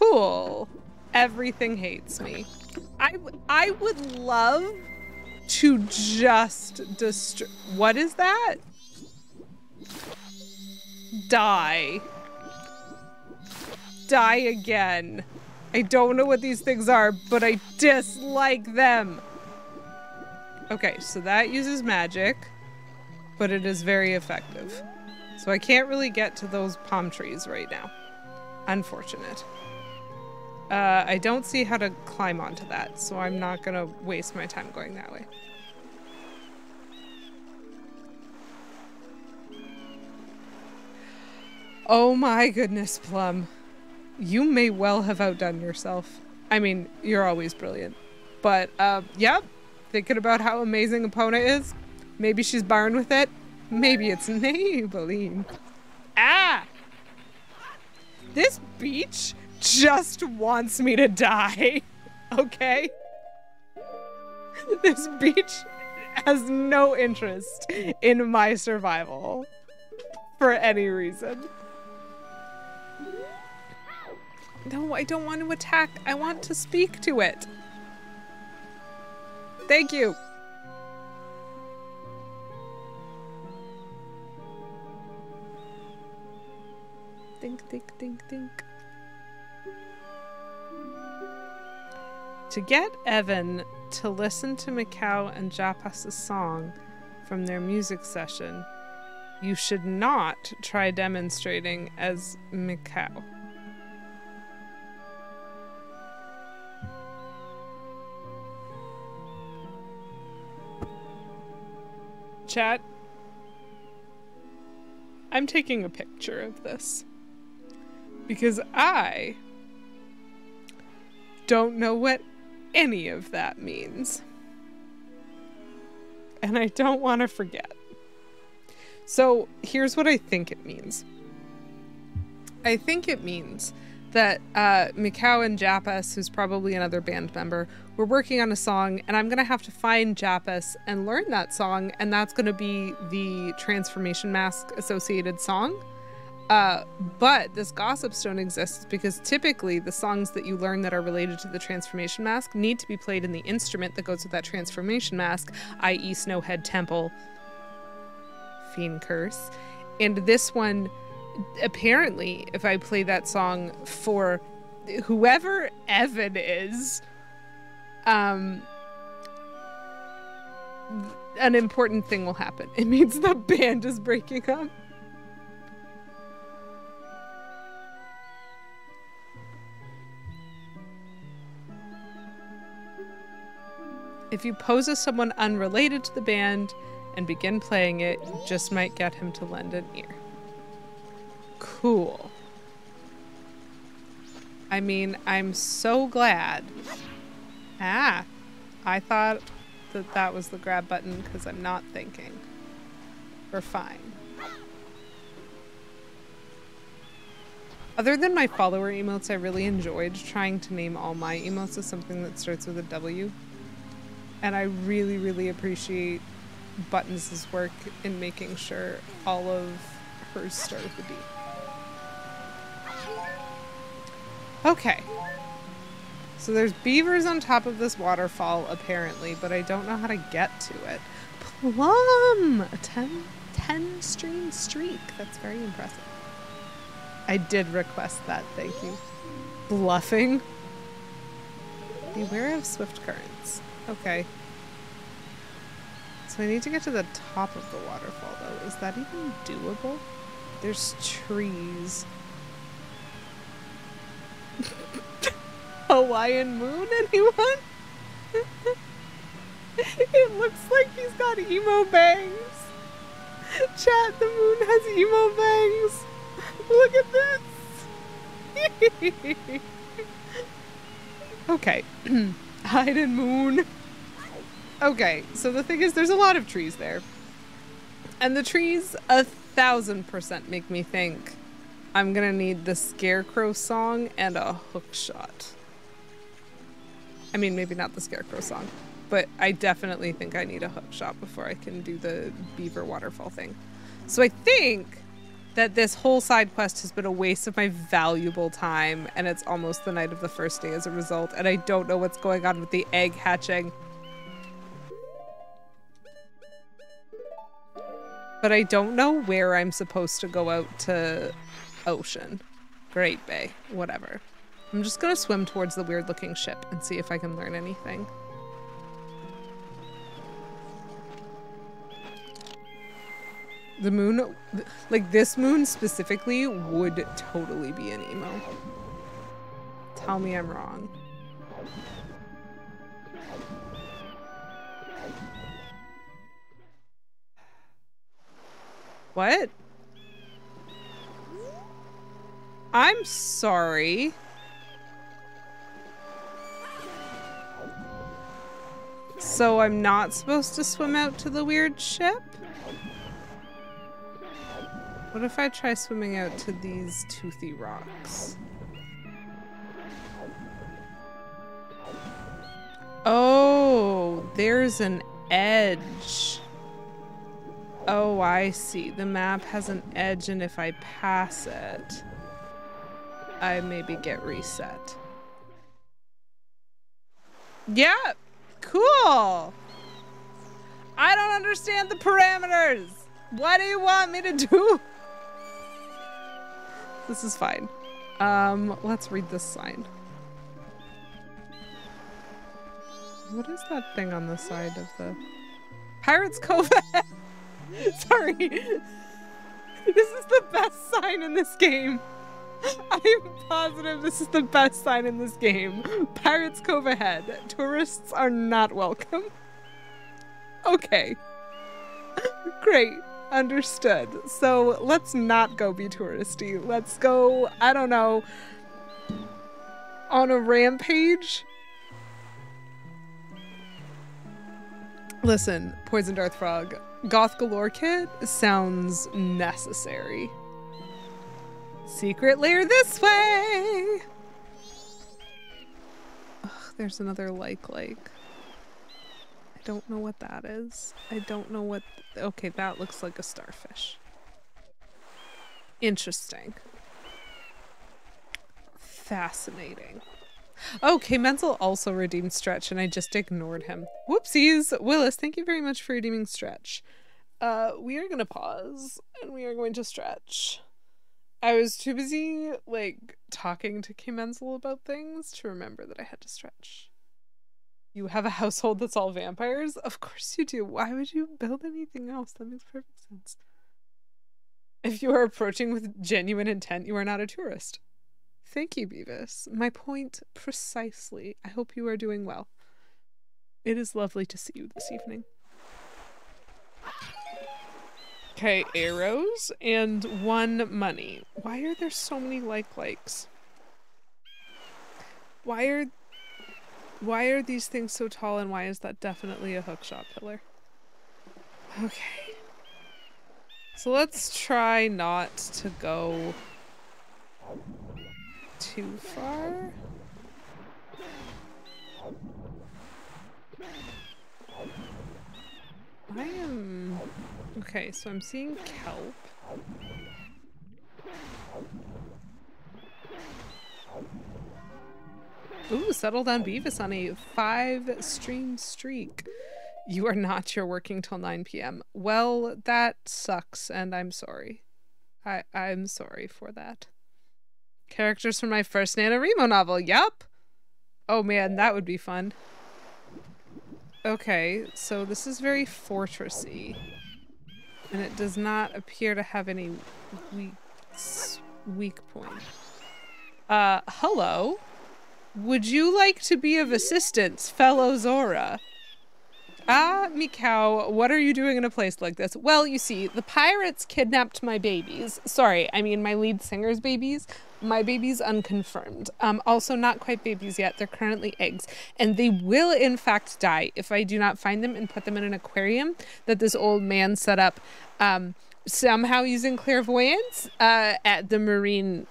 Cool. Everything hates me. I would love to just destroy. What is that? Die. Die again. I don't know what these things are, but I dislike them. Okay, so that uses magic, but it is very effective. So I can't really get to those palm trees right now. Unfortunate. I don't see how to climb onto that, so I'm not gonna waste my time going that way. Oh my goodness, Plum. You may well have outdone yourself. I mean, you're always brilliant. But, yep. Thinking about how amazing Epona is. Maybe she's born with it. Maybe it's Maybelline. Ah! This beach just wants me to die. Okay? This beach has no interest in my survival. For any reason. No, I don't want to attack. I want to speak to it. Thank you. Think, think, think, think. To get Evan to listen to Mikau and Japas's song from their music session, you should not try demonstrating as Mikau. Chat, I'm taking a picture of this because I don't know what any of that means. And I don't want to forget. So here's what I think it means. I think it means that Mikau and Japas, who's probably another band member, were working on a song, and I'm going to have to find Japas and learn that song, and that's going to be the Transformation Mask associated song. But this Gossip Stone exists because typically the songs that you learn that are related to the Transformation Mask need to be played in the instrument that goes with that Transformation Mask, i.e. Snowhead Temple, Fiend Curse. And this one, apparently, if I play that song for whoever Evan is, an important thing will happen. It means the band is breaking up. If you pose as someone unrelated to the band and begin playing it, you just might get him to lend an ear. Cool. I mean, I'm so glad. Ah, I thought that that was the grab button because I'm not thinking. We're fine. Other than my follower emotes, I really enjoyed trying to name all my emotes as something that starts with a W. And I really, really appreciate Buttons' work in making sure all of hers start with a D. Okay. So there's beavers on top of this waterfall, apparently, but I don't know how to get to it. Plum! A 10 stream streak. That's very impressive. I did request that, thank you. Bluffing. Beware of swift currents. Okay. So I need to get to the top of the waterfall, though. Is that even doable? There's trees. Hawaiian moon, anyone? It looks like he's got emo bangs. Chat, the moon has emo bangs. Look at this. Okay. Hide and moon. Okay, so the thing is, there's a lot of trees there. And the trees 1000% make me think I'm gonna need the Scarecrow song and a hook shot. I mean, maybe not the Scarecrow song, but I definitely think I need a hook shot before I can do the beaver waterfall thing. So I think that this whole side quest has been a waste of my valuable time, and it's almost the night of the first day as a result, and I don't know what's going on with the egg hatching. But I don't know where I'm supposed to go out to ocean. Great Bay. Whatever. I'm just gonna swim towards the weird looking ship and see if I can learn anything. The moon, like this moon specifically, would totally be an emo. Tell me I'm wrong. What? I'm sorry. So I'm not supposed to swim out to the weird ship? What if I try swimming out to these toothy rocks? Oh, there's an edge. Oh, I see. The map has an edge, and if I pass it, I maybe get reset. Yeah, cool. I don't understand the parameters. What do you want me to do? This is fine. Let's read this sign. What is that thing on the side of the Pirates Cove? Sorry. This is the best sign in this game. I'm positive this is the best sign in this game. Pirates Cove ahead. Tourists are not welcome. Okay. Great. Understood. So let's not go be touristy. Let's go, I don't know, on a rampage. Listen, Poison Darth Frog, Goth Galore Kit sounds necessary. Secret lair this way! Ugh, there's another like. I don't know what that is. I don't know what... Okay, that looks like a starfish. Interesting. Fascinating. Okay, Menzel also redeemed Stretch, and I just ignored him. Whoopsies! Willis, thank you very much for redeeming Stretch. We are gonna pause, and we are going to stretch. I was too busy, like, talking to K. Menzel about things to remember that I had to stretch. You have a household that's all vampires? Of course you do. Why would you build anything else? That makes perfect sense. If you are approaching with genuine intent, you are not a tourist. Thank you, Beavis. My point precisely. I hope you are doing well. It is lovely to see you this evening. Okay, arrows and 1 money. Why are there so many likes? Why are these things so tall, and why is that definitely a hookshot pillar? Okay. So let's try not to go too far. Okay, so I'm seeing kelp. Ooh, settle down Beavis on a 5-stream streak. You are not. You're working till 9 p.m. Well, that sucks, and I'm sorry. I'm sorry for that. Characters from my first NaNoWriMo novel. Yup. Oh man, that would be fun. Okay, so this is very fortressy. And it does not appear to have any weak point. Hello? Would you like to be of assistance, fellow Zora? Ah, Mikau, what are you doing in a place like this? Well, you see, the pirates kidnapped my babies. Sorry, I mean my lead singer's babies. My babies unconfirmed. Also not quite babies yet. They're currently eggs. And they will in fact die if I do not find them and put them in an aquarium that this old man set up somehow using clairvoyance at the marine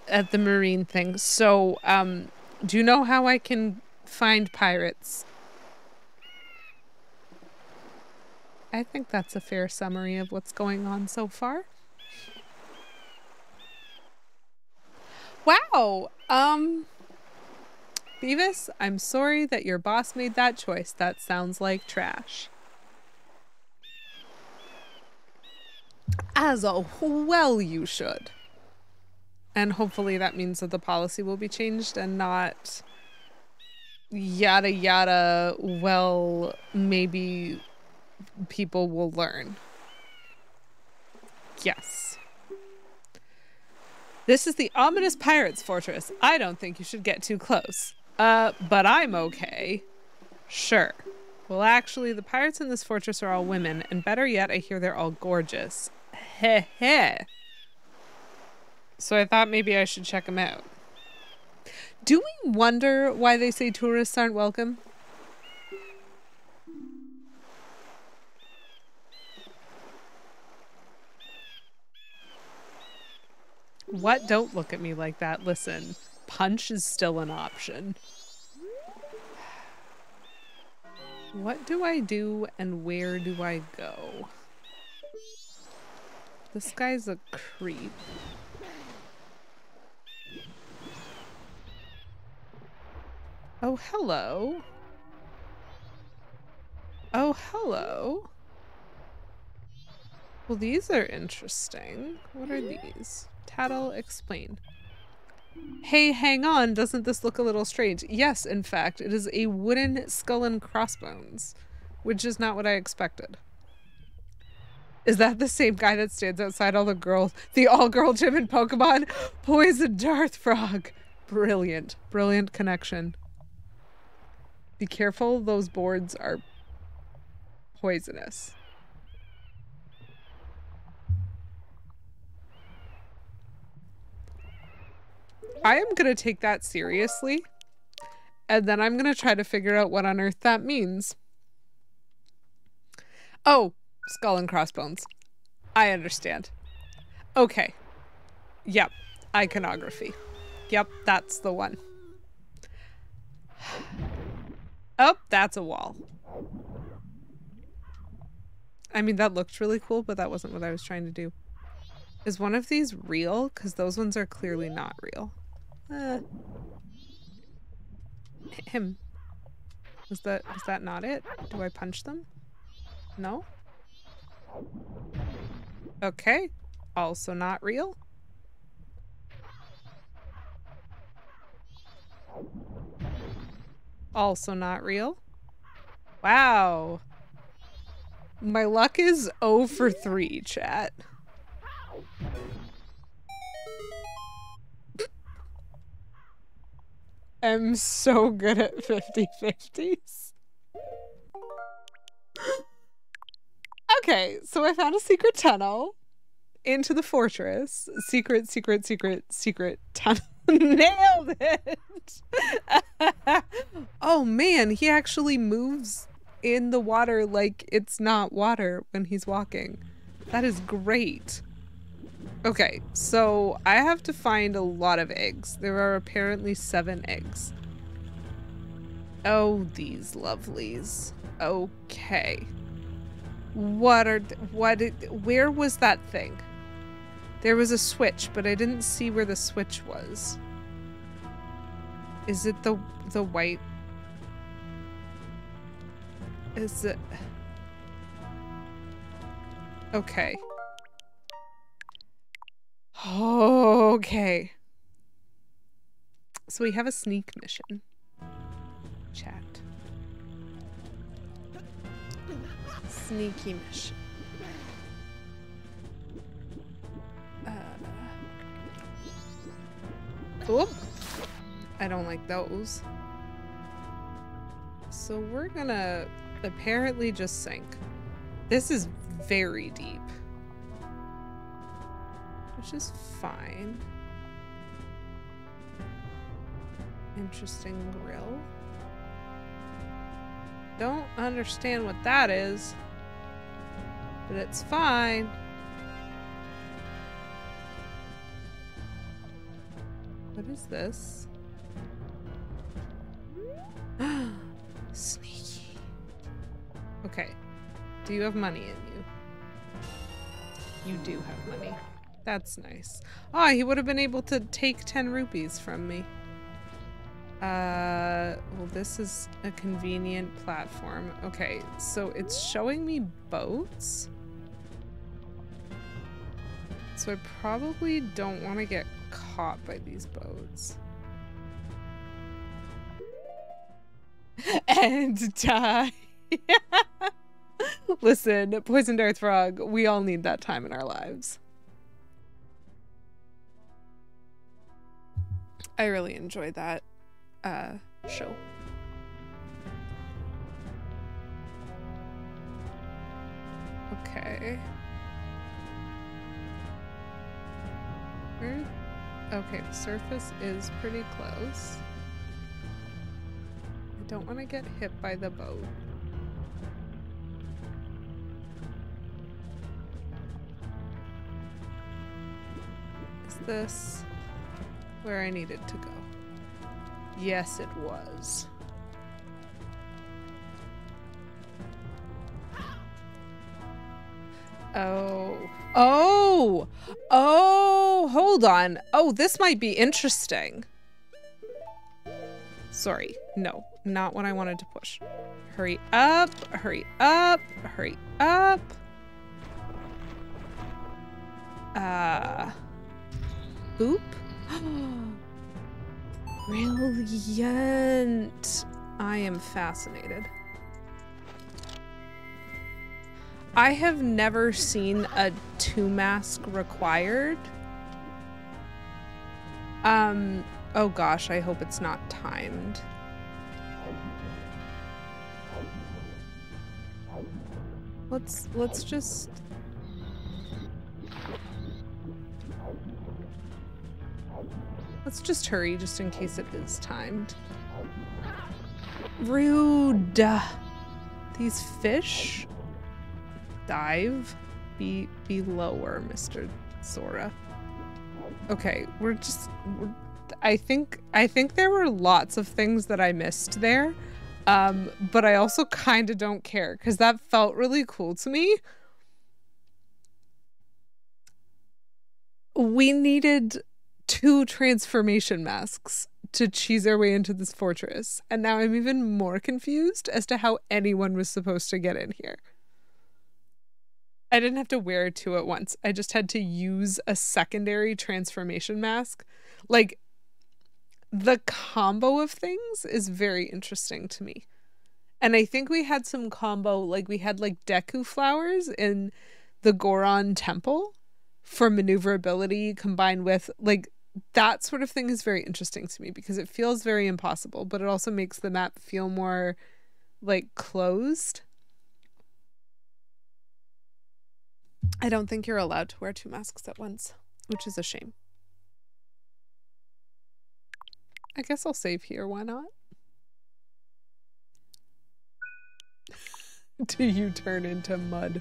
thing. So do you know how I can find pirates? I think that's a fair summary of what's going on so far. Wow. Beavis, I'm sorry that your boss made that choice. That sounds like trash. As a well, you should. And hopefully that means that the policy will be changed and not yada yada, well, maybe people will learn. Yes. This is the ominous pirates fortress. I don't think you should get too close. But I'm okay. Sure. Well, actually, the pirates in this fortress are all women, and better yet, I hear they're all gorgeous. Heh heh. So I thought maybe I should check them out. Do we wonder why they say tourists aren't welcome? What? Don't look at me like that. Listen, punch is still an option. What do I do and where do I go? This guy's a creep. Oh, hello. Oh, hello. Well, these are interesting. What are these? Tattle, explain. Hey, hang on. Doesn't this look a little strange? Yes, in fact, it is a wooden skull and crossbones, which is not what I expected. Is that the same guy that stands outside the all-girl gym in Pokemon? Poison Darth Frog. Brilliant. Brilliant connection. Be careful, those boards are poisonous. I am going to take that seriously, and then I'm going to try to figure out what on earth that means. Oh, skull and crossbones. I understand. Okay. Yep. Iconography. Yep, that's the one. Oh, that's a wall. I mean, that looked really cool, but that wasn't what I was trying to do. Is one of these real? Because those ones are clearly not real. Him. Was that not it? Do I punch them? No? Okay. Also not real. Also not real. Wow. My luck is 0 for 3, chat. I'm so good at 50-50s. Okay, so I found a secret tunnel into the fortress. Secret tunnel. Nailed it! Oh man, he actually moves in the water like it's not water when he's walking. That is great. Okay, so I have to find a lot of eggs. There are apparently 7 eggs. Oh, these lovelies. Okay. Where was that thing? There was a switch, but I didn't see where the switch was. Is it the white? Is it? Okay. Okay. So we have a sneak mission. Chat. Sneaky mission. Oop. I don't like those. So we're gonna apparently just sink. This is very deep. Which is fine. Interesting grill. Don't understand what that is, but it's fine. What is this? Sneaky. Okay. Do you have money in you? You do have money. That's nice. Oh, he would have been able to take 10 rupees from me. Well, this is a convenient platform. Okay, so it's showing me boats. So I probably don't want to get caught by these boats. And die. Listen, Poison Darth Frog, we all need that time in our lives. I really enjoy that show. Okay. Okay, the surface is pretty close. I don't want to get hit by the boat. Is this where I needed to go? Yes, it was. Oh, hold on. Oh, this might be interesting. Sorry. No, not what I wanted to push. Hurry up, hurry up, hurry up. Boop. Brilliant. I am fascinated. I have never seen a 2-mask required. Oh gosh, I hope it's not timed. Let's just... Let's just hurry just in case it is timed. Rude. These fish... Dive. Be lower, Mr. Zora. Okay, I think there were lots of things that I missed there. But I also kind of don't care because that felt really cool to me. We needed 2 transformation masks to cheese our way into this fortress, and now I'm even more confused as to how anyone was supposed to get in here. I didn't have to wear 2 at once. I just had to use a secondary transformation mask. Like, the combo of things is very interesting to me. And I think we had some combo, like we had like Deku flowers in the Goron temple for maneuverability combined with like that sort of thing is very interesting to me because it feels very impossible, but it also makes the map feel more like closed. I don't think you're allowed to wear 2 masks at once, which is a shame. I guess I'll save here, why not? Do you turn into mud?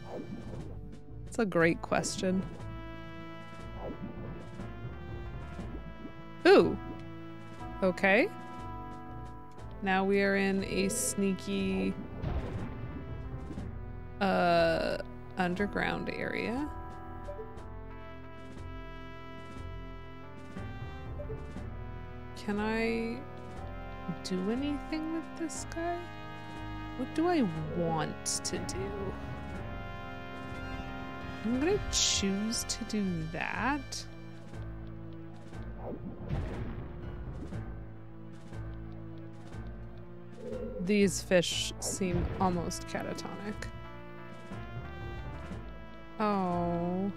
It's a great question. Ooh. Okay. Now we are in a sneaky underground area. Can I do anything with this guy? What do I want to do? I'm gonna choose to do that. These fish seem almost catatonic. Oh.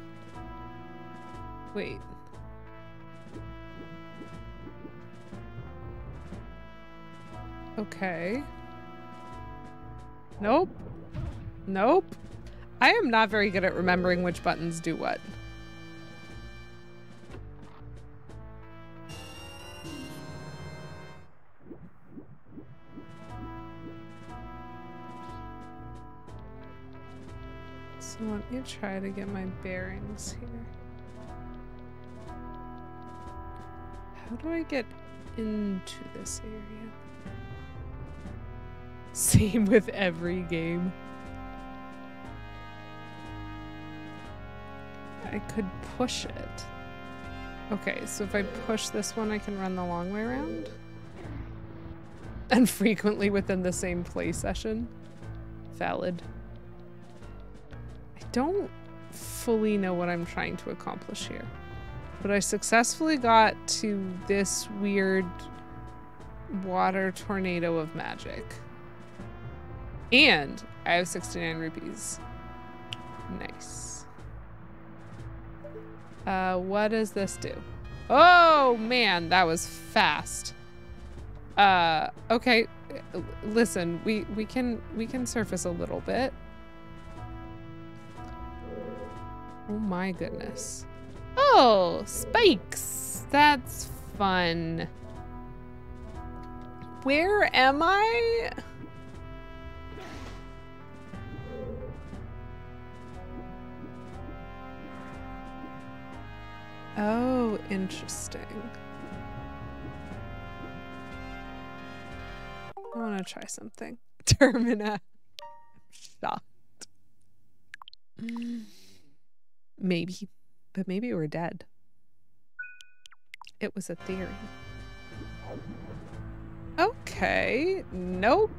Wait. Okay. Nope. Nope. I am not very good at remembering which buttons do what. So let me try to get my bearings here. How do I get into this area? Same with every game. I could push it. Okay, so if I push this one, I can run the long way around. And frequently within the same play session. Valid. I don't fully know what I'm trying to accomplish here. But I successfully got to this weird water tornado of magic. And I have 69 rupees. Nice. What does this do? Oh man, that was fast. Okay. Listen, we can surface a little bit. Oh my goodness. Oh, spikes. That's fun. Where am I? Oh, interesting. I want to try something. Termina. Shocked. Maybe. But maybe we're dead. It was a theory. Okay. Nope.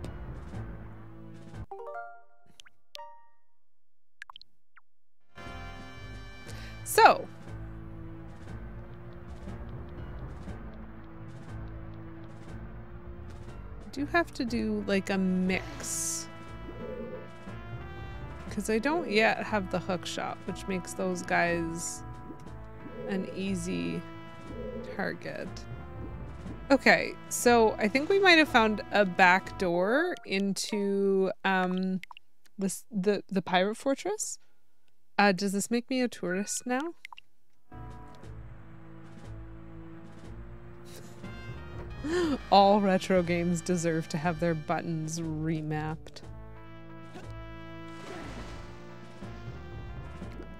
So. I do have to do like a mix. Because I don't yet have the hook shot, which makes those guys an easy target. Okay, so I think we might have found a back door into the pirate fortress. Does this make me a tourist now? All retro games deserve to have their buttons remapped.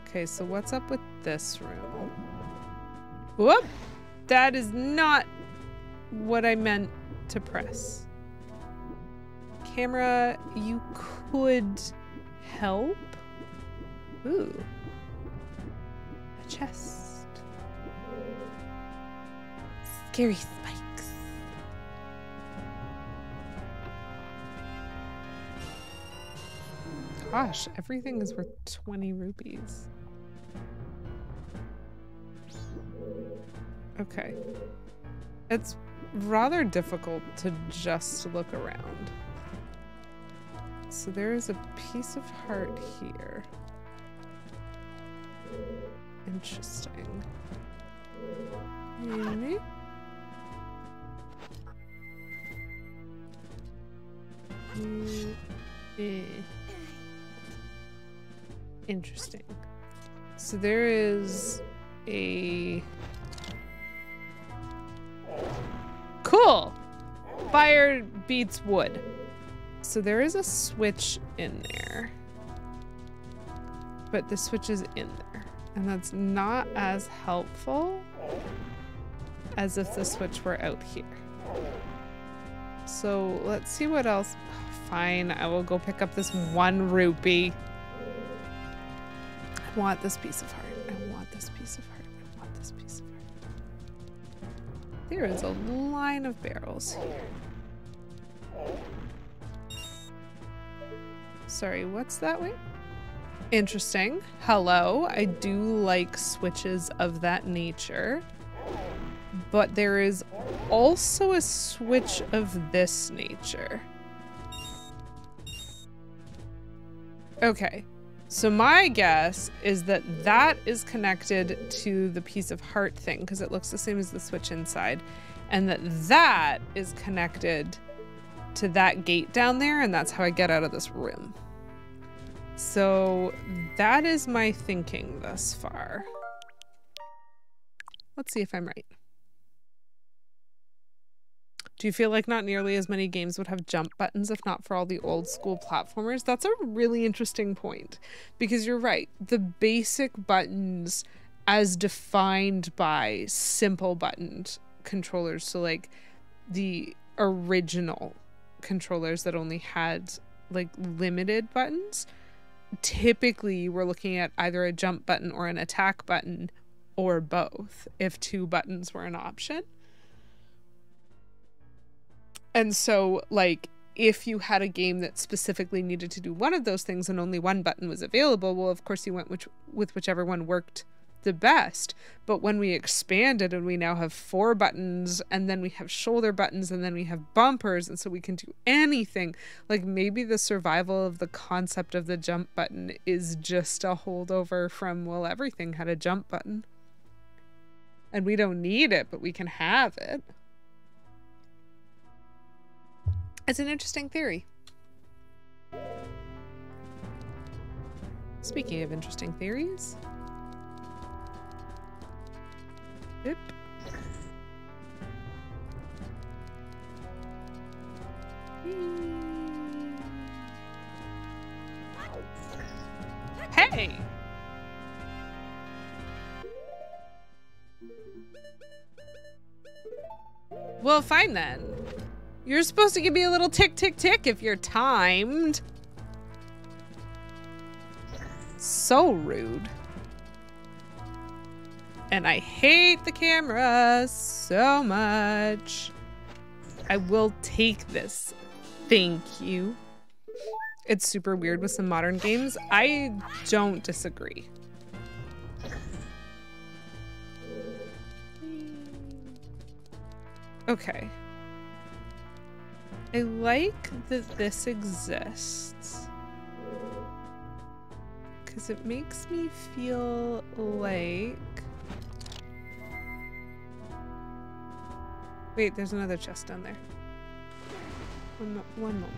Okay, so what's up with this room? Whoop! That is not what I meant to press. Camera, you could help. Ooh. A chest. Scary spikes. Gosh, everything is worth 20 rupees. Okay. It's rather difficult to just look around. So there is a piece of heart here. Interesting. Maybe. Interesting. So there is a... Cool! Fire beats wood. So there is a switch in there. But the switch is in there. And that's not as helpful as if the switch were out here. So let's see what else. Fine, I will go pick up this 1 rupee. I want this piece of heart. I want this piece of heart. I want this piece of heart. There is a line of barrels here. Sorry, what's that way? Interesting. Hello. I do like switches of that nature. But there is also a switch of this nature. Okay. So my guess is that that is connected to the piece of heart thing because it looks the same as the switch inside. And that that is connected to that gate down there, and that's how I get out of this room. So that is my thinking thus far. Let's see if I'm right. Do you feel like not nearly as many games would have jump buttons if not for all the old school platformers? That's a really interesting point because you're right. The basic buttons as defined by simple buttoned controllers, so like the original controllers that only had like limited buttons, typically we're looking at either a jump button or an attack button or both if 2 buttons were an option. And so, like, if you had a game that specifically needed to do one of those things and only 1 button was available, well, of course you went with whichever one worked the best. But when we expanded and we now have 4 buttons and then we have shoulder buttons and then we have bumpers, and so we can do anything, like maybe the survival of the concept of the jump button is just a holdover from, well, everything had a jump button. And we don't need it, but we can have it. It's an interesting theory. Speaking of interesting theories. Yep. Hey! Well, fine then. You're supposed to give me a little tick, tick, tick if you're timed. So rude. And I hate the camera so much. I will take this. Thank you. It's super weird with some modern games. I don't disagree. Okay. I like that this exists. Because it makes me feel like... Wait, there's another chest down there. One moment.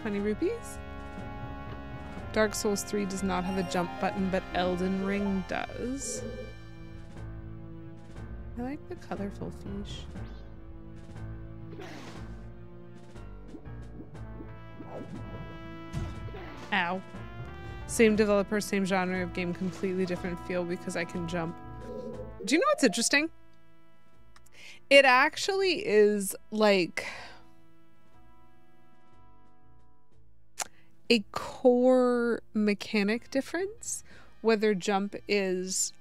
20 rupees? Dark Souls 3 does not have a jump button, but Elden Ring does. I like the colorful fish. Ow. Same developer, same genre of game, completely different feel because I can jump. Do you know what's interesting? It actually is like a core mechanic difference, whether jump is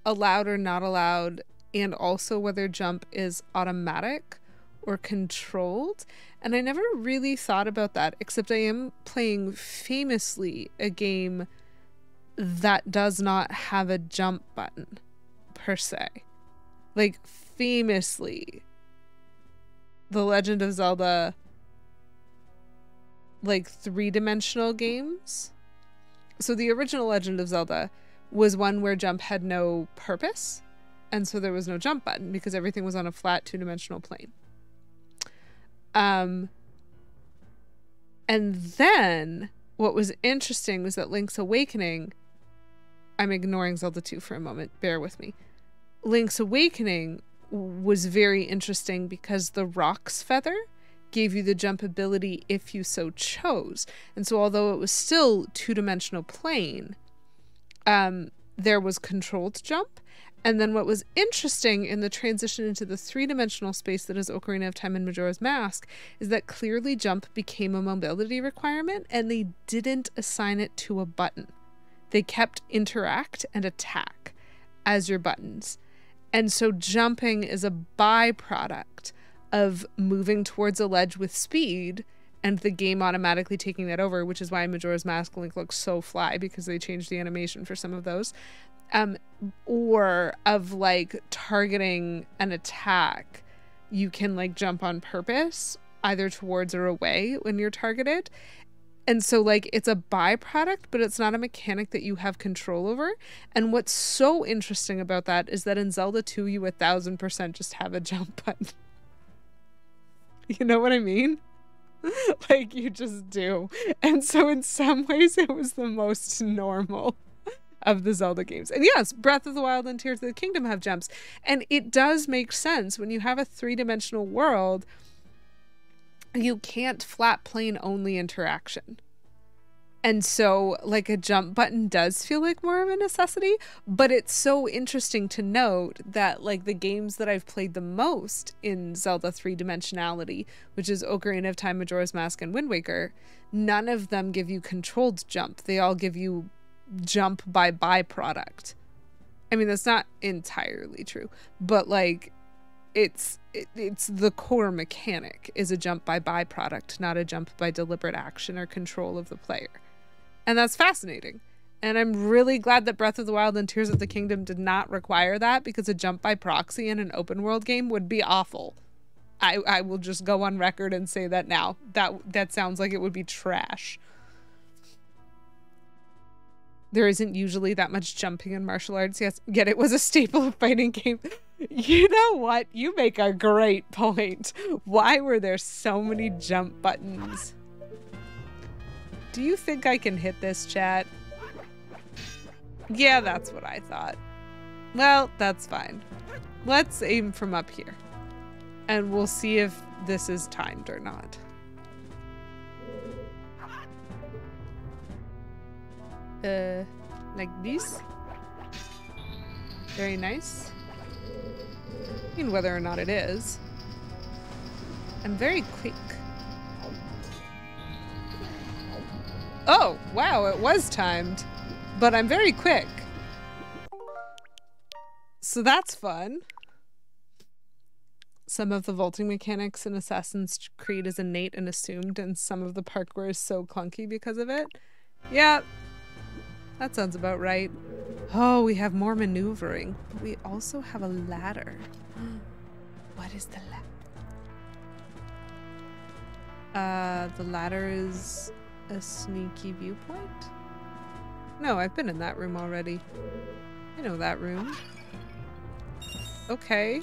allowed or not allowed, and also whether jump is automatic or controlled. And I never really thought about that, except I am playing famously a game that does not have a jump button per se. Like famously, The Legend of Zelda, like 3-dimensional games. So the original Legend of Zelda was one where jump had no purpose, and so there was no jump button because everything was on a flat 2-dimensional plane. And then what was interesting was that Link's Awakening, I'm ignoring Zelda 2 for a moment, bear with me. Link's Awakening was very interesting because the Roc's Feather gave you the jump ability if you so chose. And so although it was still 2-dimensional plane, there was controlled jump. And then what was interesting in the transition into the 3-dimensional space that is Ocarina of Time and Majora's Mask is that clearly jump became a mobility requirement, and they didn't assign it to a button. They kept interact and attack as your buttons. And so jumping is a byproduct of moving towards a ledge with speed and the game automatically taking that over, which is why Majora's Mask Link looks so fly, because they changed the animation for some of those. Or of like targeting an attack, you can like jump on purpose either towards or away when you're targeted. And so like it's a byproduct, but it's not a mechanic that you have control over. And what's so interesting about that is that in Zelda 2 you 1000% just have a jump button. You know what I mean? Like you just do. And so in some ways it was the most normal of the Zelda games. And yes, Breath of the Wild and Tears of the Kingdom have jumps. And it does make sense when you have a 3-dimensional world, you can't flat plane only interaction. And so like a jump button does feel like more of a necessity, but it's so interesting to note that like the games that I've played the most in Zelda 3-dimensionality, which is Ocarina of Time, Majora's Mask, and Wind Waker, none of them give you controlled jump. They all give you jump by byproduct. I mean, that's not entirely true, but like it's the core mechanic is a jump by byproduct, not a jump by deliberate action or control of the player. And that's fascinating. And I'm really glad that Breath of the Wild and Tears of the Kingdom did not require that, because a jump by proxy in an open world game would be awful. I will just go on record and say that now. That sounds like it would be trash. There isn't usually that much jumping in martial arts, yes, yet it was a staple of fighting games. You know what? You make a great point. Why were there so many jump buttons? Do you think I can hit this, chat? Yeah, that's what I thought. Well, that's fine. Let's aim from up here. And we'll see if this is timed or not. Like this. Very nice. I mean, whether or not it is. I'm very quick. Oh, wow, it was timed. But I'm very quick. So that's fun. Some of the vaulting mechanics in Assassin's Creed is innate and assumed, and some of the parkour is so clunky because of it. Yeah, that sounds about right. Oh, we have more maneuvering, but we also have a ladder. What is the ladder? The ladder is a sneaky viewpoint? No, I've been in that room already. I know that room. Okay.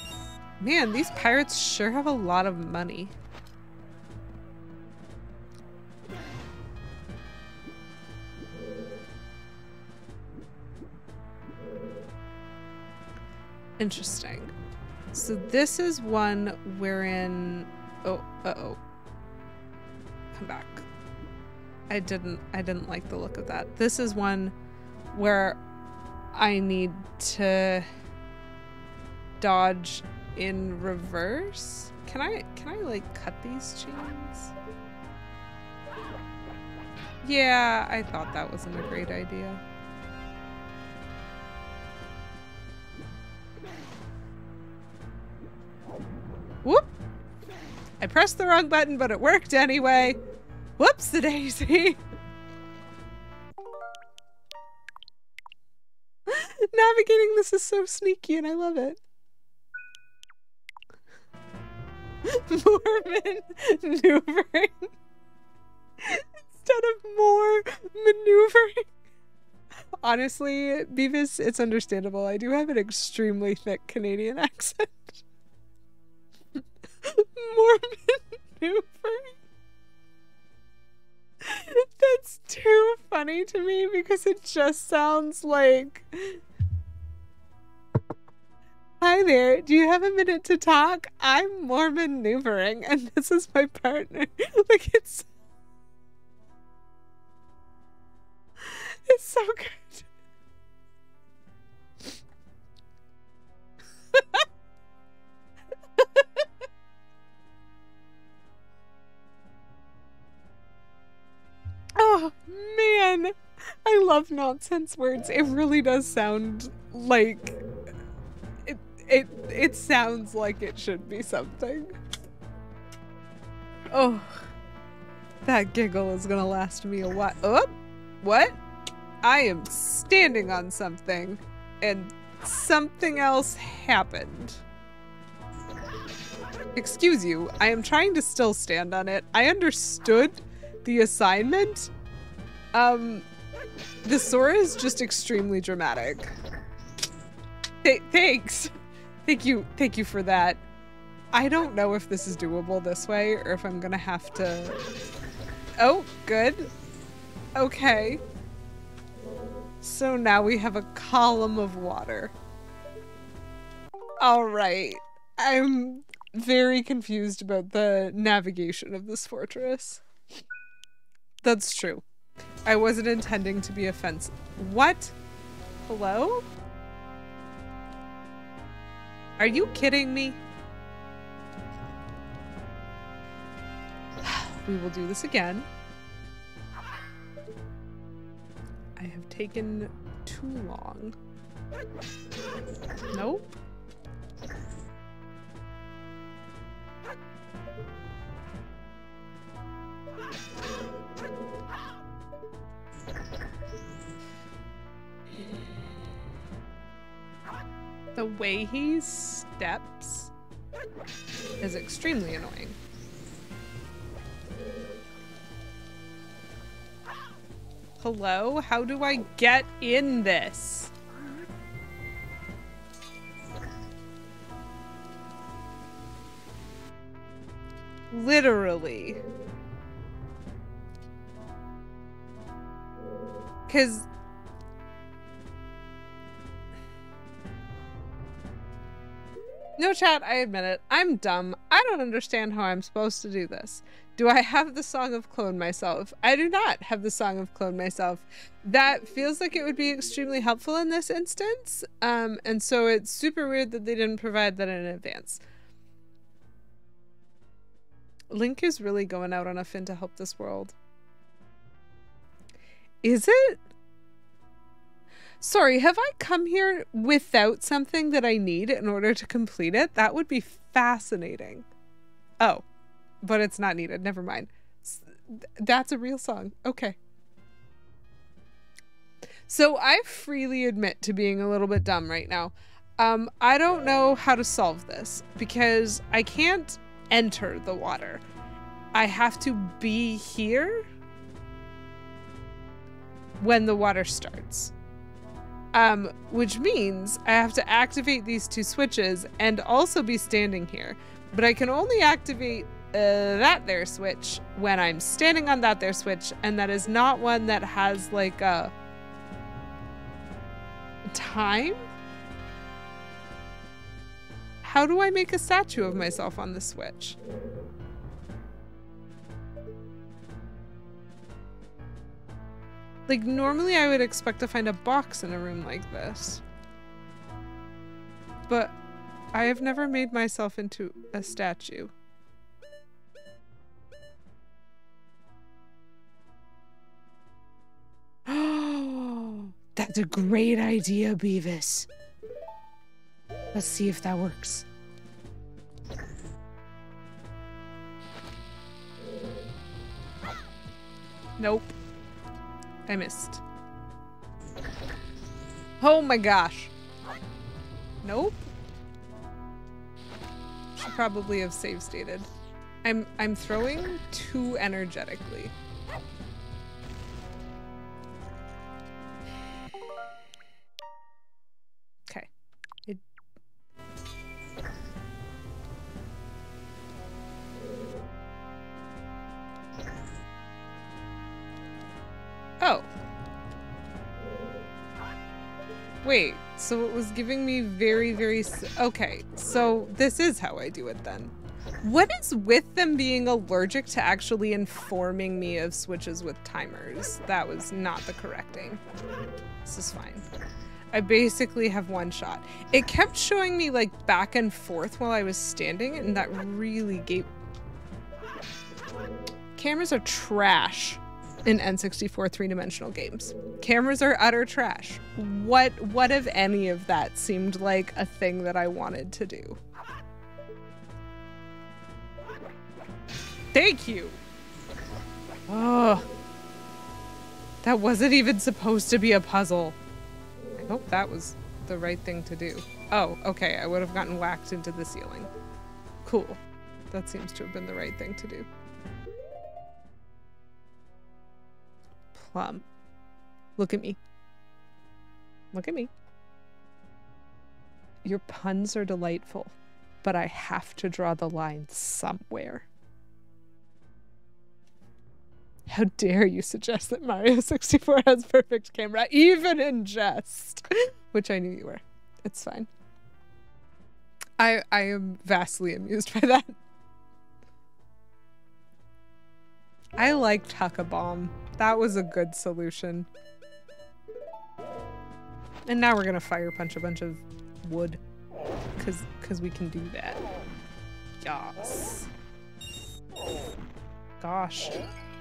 Man, these pirates sure have a lot of money. Interesting. So this is one wherein... Oh, uh-oh. Come back. I didn't like the look of that. This is one where I need to dodge in reverse. Can I like cut these chains? Yeah, I thought that wasn't a great idea. Whoop! I pressed the wrong button, but it worked anyway. Whoops-a-daisy. Navigating this is so sneaky and I love it. More maneuvering instead of more maneuvering. Honestly, Beavis, it's understandable. I do have an extremely thick Canadian accent. More maneuvering. That's too funny to me because it just sounds like... Hi there, do you have a minute to talk? I'm more maneuvering and this is my partner. Like it's so good. Oh man, I love nonsense words. It really does sound like it sounds like it should be something. Oh, that giggle is gonna last me a while. Oh, what? I am standing on something and something else happened. Excuse you, I am trying to still stand on it. I understood the assignment. The Zora is just extremely dramatic. Thanks. Thank you for that. I don't know if this is doable this way or if I'm gonna have to... Oh, good. Okay. So now we have a column of water. All right. I'm very confused about the navigation of this fortress. That's true. I wasn't intending to be offensive. What? Hello? Are you kidding me? We will do this again. I have taken too long. Nope. The way he steps is extremely annoying. Hello? How do I get in this? Literally. Because... No, chat, I admit it. I'm dumb. I don't understand how I'm supposed to do this. Do I have the Song of Clone Myself? I do not have the Song of Clone Myself. That feels like it would be extremely helpful in this instance. And so it's super weird that they didn't provide that in advance. Link is really going out on a fin to help this world. Is it? Sorry, have I come here without something that I need in order to complete it? That would be fascinating. Oh, but it's not needed. Never mind. That's a real song. Okay. So I freely admit to being a little bit dumb right now. I don't know how to solve this because I can't enter the water. I have to be here when the water starts. Which means I have to activate these two switches and also be standing here. But I can only activate that there switch when I'm standing on that there switch, and that is not one that has like a time? How do I make a statue of myself on the switch? Like, normally I would expect to find a box in a room like this. But I have never made myself into a statue. Oh, that's a great idea, Beavis. Let's see if that works. Nope. I missed. Oh my gosh. Nope. Should probably have save stated. I'm throwing too energetically. Okay. Oh. Wait, so it was giving me very... Okay, so this is how I do it then. What is with them being allergic to actually informing me of switches with timers? That was not the correcting. This is fine. I basically have one shot. It kept showing me like back and forth while I was standing, and that really gave... Cameras are trash in N64 three-dimensional games. Cameras are utter trash. What if any of that seemed like a thing that I wanted to do? Thank you! Oh. That wasn't even supposed to be a puzzle. I hope that was the right thing to do. Oh, okay, I would have gotten whacked into the ceiling. Cool. That seems to have been the right thing to do. Plum. Look at me. Look at me. Your puns are delightful, but I have to draw the line somewhere. How dare you suggest that Mario 64 has perfect camera, even in jest? Which I knew you were. It's fine. I am vastly amused by that. I liked Huck-a-Bomb. That was a good solution. And now we're gonna fire punch a bunch of wood. Cause we can do that. Yes. Gosh.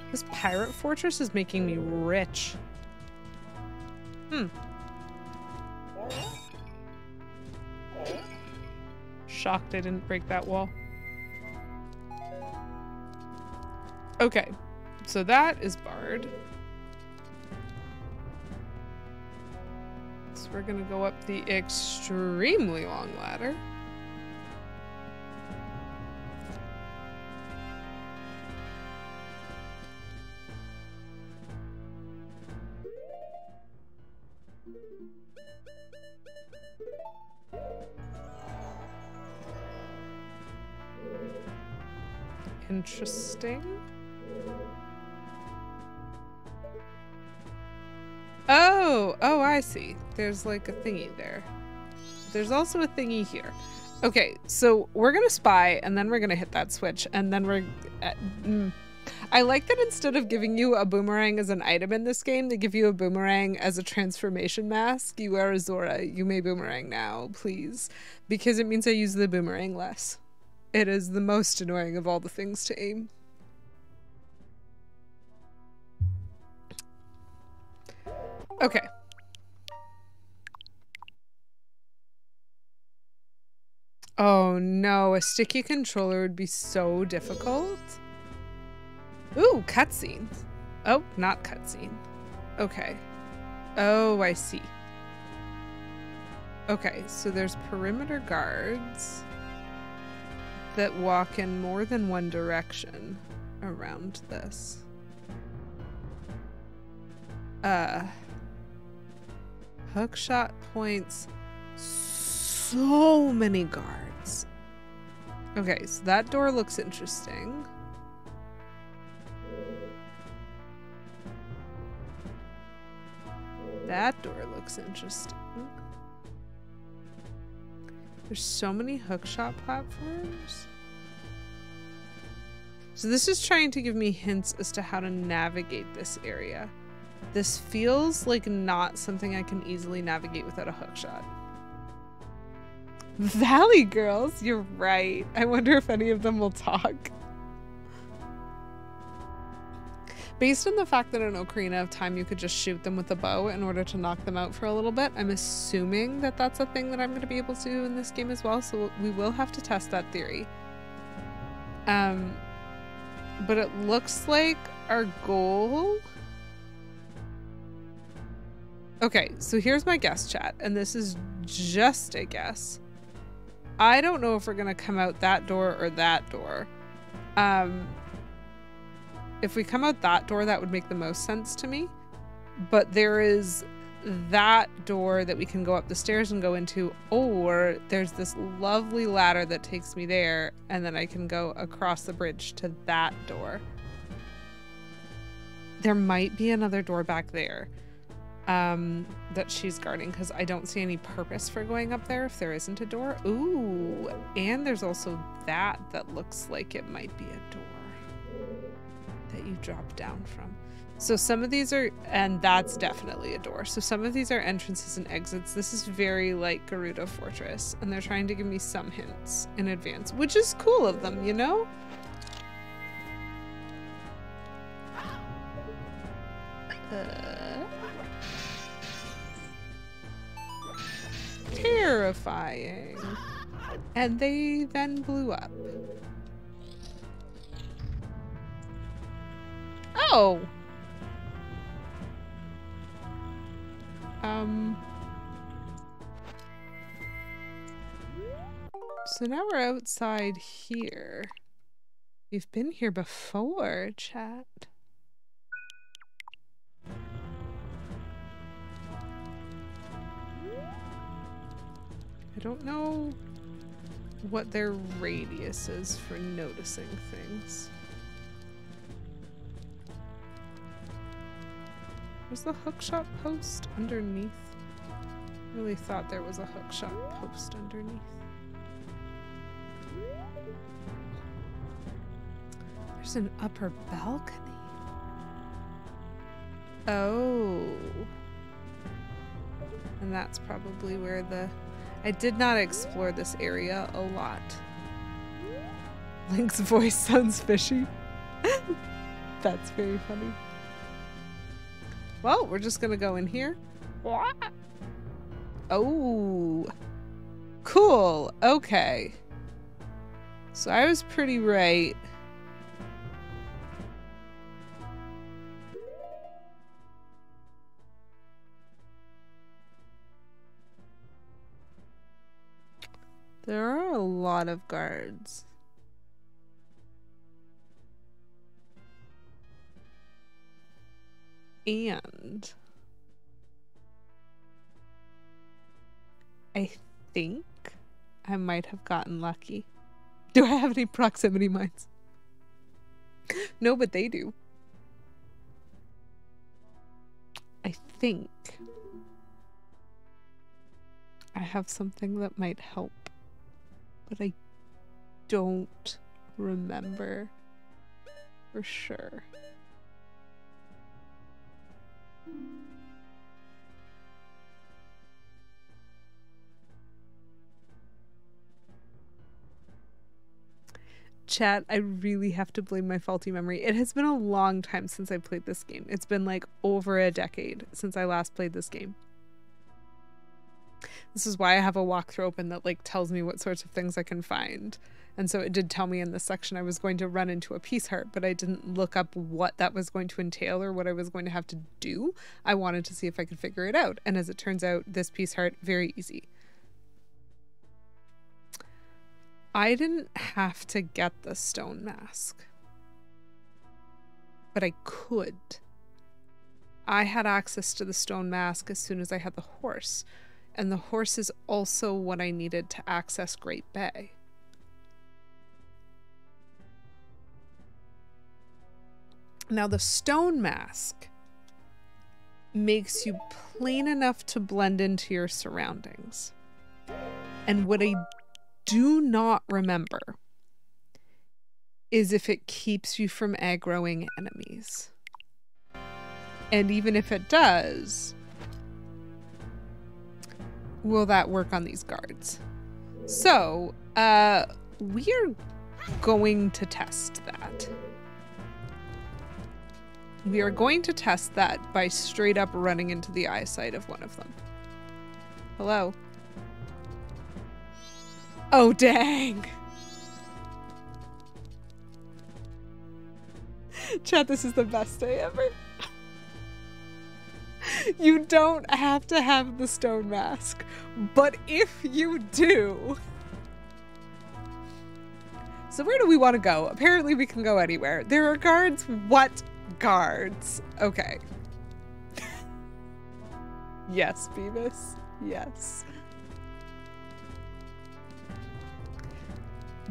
This pirate fortress is making me rich. Shocked I didn't break that wall. Okay, so that is barred. So we're gonna go up the extremely long ladder. interesting. Oh, I see. There's like a thingy there. There's also a thingy here. Okay, so we're gonna spy, and then we're gonna hit that switch, and then we're... I like that instead of giving you a boomerang as an item in this game, they give you a boomerang as a transformation mask. You are a Zora. You may boomerang now, please. Because it means I use the boomerang less. It is the most annoying of all the things to aim. Okay. Oh no, a sticky controller would be so difficult. Ooh, cutscenes. Oh, not cutscene. Okay. Oh, I see. Okay, so there's perimeter guards that walk in more than one direction around this. Hookshot points. So many guards. Okay, so that door looks interesting. That door looks interesting. There's so many hookshot platforms. So this is trying to give me hints as to how to navigate this area. This feels like not something I can easily navigate without a hookshot. Valley girls, you're right. I wonder if any of them will talk. Based on the fact that in Ocarina of Time you could just shoot them with a bow in order to knock them out for a little bit, I'm assuming that that's a thing that I'm going to be able to do in this game as well, so we will have to test that theory. But it looks like our goal... Okay, so here's my guess, chat, and this is just a guess. I don't know if we're going to come out that door or that door. If we come out that door, that would make the most sense to me. But there is that door that we can go up the stairs and go into, or there's this lovely ladder that takes me there, and then I can go across the bridge to that door. There might be another door back there that she's guarding, because I don't see any purpose for going up there if there isn't a door. Ooh, and there's also that looks like it might be a door that you drop down from. So some of these are, and that's definitely a door. So some of these are entrances and exits. This is very like Gerudo Fortress, and they're trying to give me some hints in advance, which is cool of them, you know? Terrifying. And they then blew up. Oh! So now we're outside here. We've been here before, chat. I don't know what their radius is for noticing things. Was the hookshot post underneath? I really thought there was a hookshot post underneath. There's an upper balcony. Oh. And that's probably where the... I did not explore this area a lot. Link's voice sounds fishy. That's very funny. Well, we're just gonna go in here. Oh. Cool. Okay. So I was pretty right. There are a lot of guards. And I think I might have gotten lucky. Do I have any proximity mines? No, but they do. I think I have something that might help, but I don't remember for sure. Chat, I really have to blame my faulty memory. It has been a long time since I played this game. It's been like over a decade since I last played this game. This is why I have a walkthrough open that like tells me what sorts of things I can find. And so it did tell me in this section I was going to run into a peace heart, but I didn't look up what that was going to entail or what I was going to have to do. I wanted to see if I could figure it out. And as it turns out, this peace heart, very easy. I didn't have to get the stone mask, but I could. I had access to the stone mask as soon as I had the horse, and the horse is also what I needed to access Great Bay. Now the stone mask makes you plain enough to blend into your surroundings. And what I do not remember is if it keeps you from aggroing enemies. And even if it does, will that work on these guards? So, we are going to test that. We are going to test that by straight up running into the eyesight of one of them. Hello? Oh, dang. Chat, this is the best day ever. You don't have to have the stone mask, but if you do... So where do we want to go? Apparently we can go anywhere. There are guards. What guards? Okay. Yes, Beavis. Yes.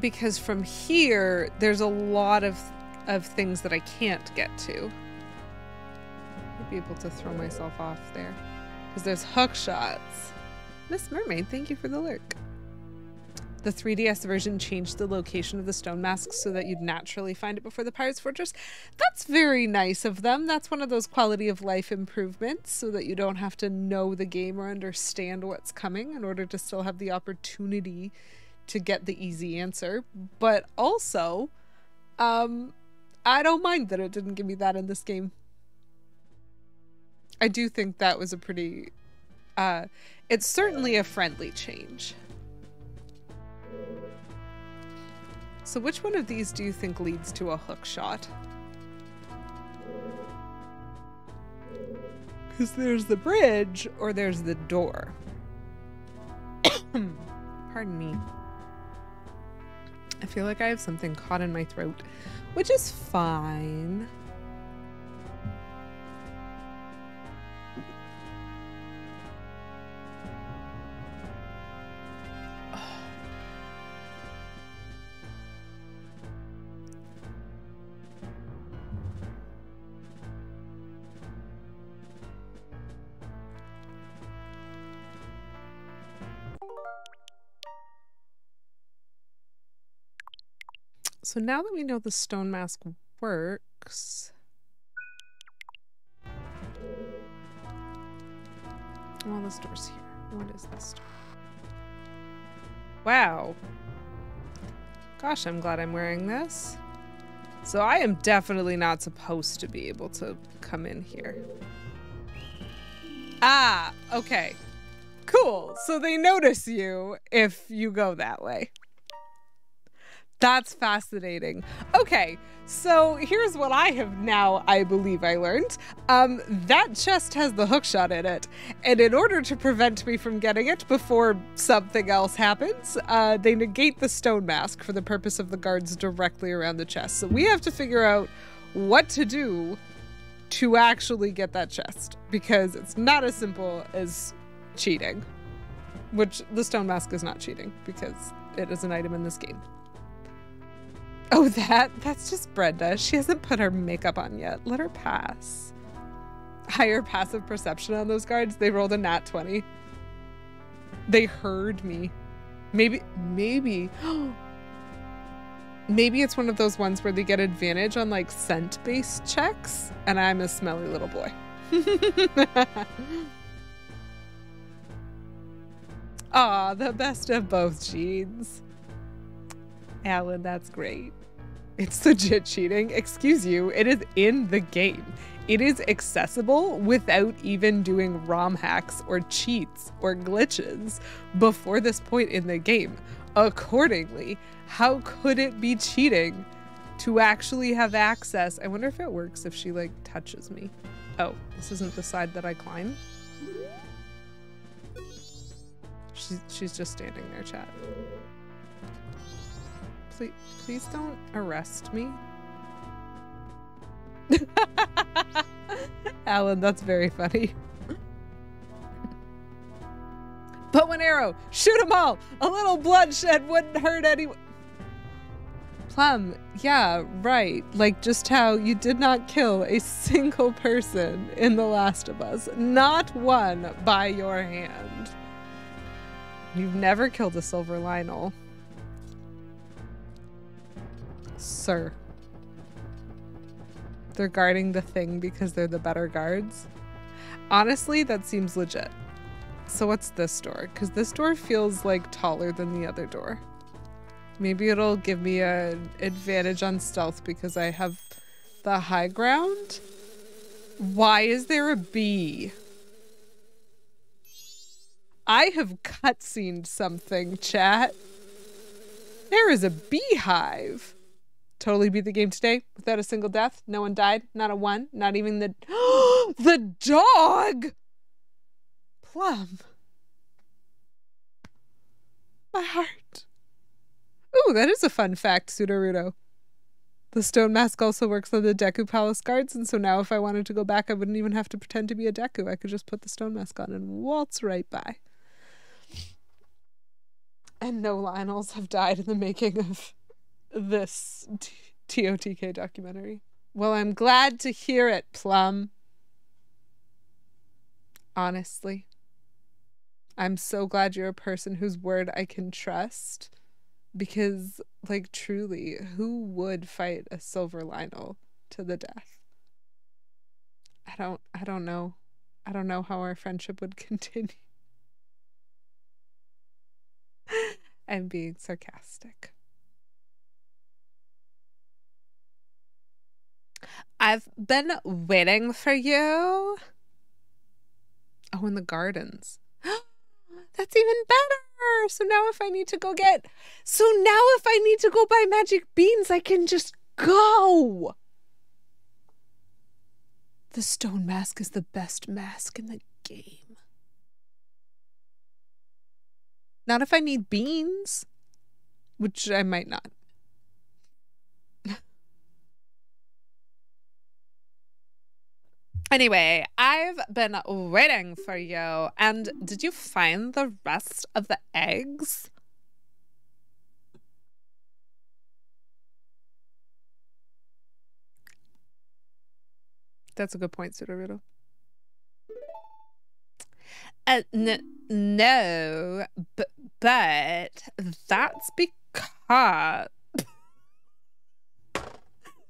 Because from here, there's a lot of things that I can't get to. I'd be able to throw myself off there. Because there's hook shots. Miss Mermaid, thank you for the lurk. The 3DS version changed the location of the stone mask so that you'd naturally find it before the Pirate's Fortress. That's very nice of them. That's one of those quality of life improvements so that you don't have to know the game or understand what's coming in order to still have the opportunity to get the easy answer. But also, I don't mind that it didn't give me that in this game. I do think that was a pretty, it's certainly a friendly change. So which one of these do you think leads to a hook shot? Because there's the bridge or there's the door. Pardon me. I feel like I have something caught in my throat, which is fine. So now that we know the stone mask works... Well, this door's here. What is this door? Wow. Gosh, I'm glad I'm wearing this. So I am definitely not supposed to be able to come in here. Ah, okay. Cool. So they notice you if you go that way. That's fascinating. Okay, so here's what I have now, I believe I learned. That chest has the hookshot in it, and in order to prevent me from getting it before something else happens, they negate the stone mask for the purpose of the guards directly around the chest. So we have to figure out what to do to actually get that chest, because it's not as simple as cheating, which the stone mask is not cheating, because it is an item in this game. Oh, that's just Brenda. She hasn't put her makeup on yet. Let her pass. Higher passive perception on those guards. They rolled a nat 20. They heard me. Maybe maybe it's one of those ones where they get advantage on like scent-based checks, and I'm a smelly little boy. Aw, the best of both genes. Alan, that's great. It's legit cheating. Excuse you, it is in the game. It is accessible without even doing ROM hacks or cheats or glitches before this point in the game. Accordingly, how could it be cheating to actually have access? I wonder if it works if she like touches me. Oh, this isn't the side that I climb. She's just standing there, chat. Please don't arrest me. Alan, that's very funny. But one arrow, shoot them all. A little bloodshed wouldn't hurt anyone. Plum, yeah, right. Like just how you did not kill a single person in The Last of Us. Not one by your hand. You've never killed a silver Lionel. Sir. They're guarding the thing because they're the better guards. Honestly, that seems legit. So what's this door? Because this door feels like taller than the other door. Maybe it'll give me an advantage on stealth because I have the high ground. Why is there a bee? I have cutscened something, chat. There is a beehive. Totally beat the game today without a single death. No one died. Not a one. Not even the... the dog! Plum. My heart. Ooh, that is a fun fact, Sudoruto. The stone mask also works on the Deku Palace guards, and so now if I wanted to go back, I wouldn't even have to pretend to be a Deku. I could just put the stone mask on and waltz right by. And no Lionels have died in the making of this TOTK documentary. Well, I'm glad to hear it, Plum. Honestly. I'm so glad you're a person whose word I can trust. Because, like, truly, who would fight a silver Lionel to the death? I don't know. I don't know how our friendship would continue. I'm being sarcastic. I've been waiting for you. Oh, in the gardens. That's even better. So now if I need to go buy magic beans, I can just go. The stone mask is the best mask in the game. Not if I need beans, which I might not. Anyway, I've been waiting for you. And did you find the rest of the eggs? That's a good point, Sudoruto. No, but that's because the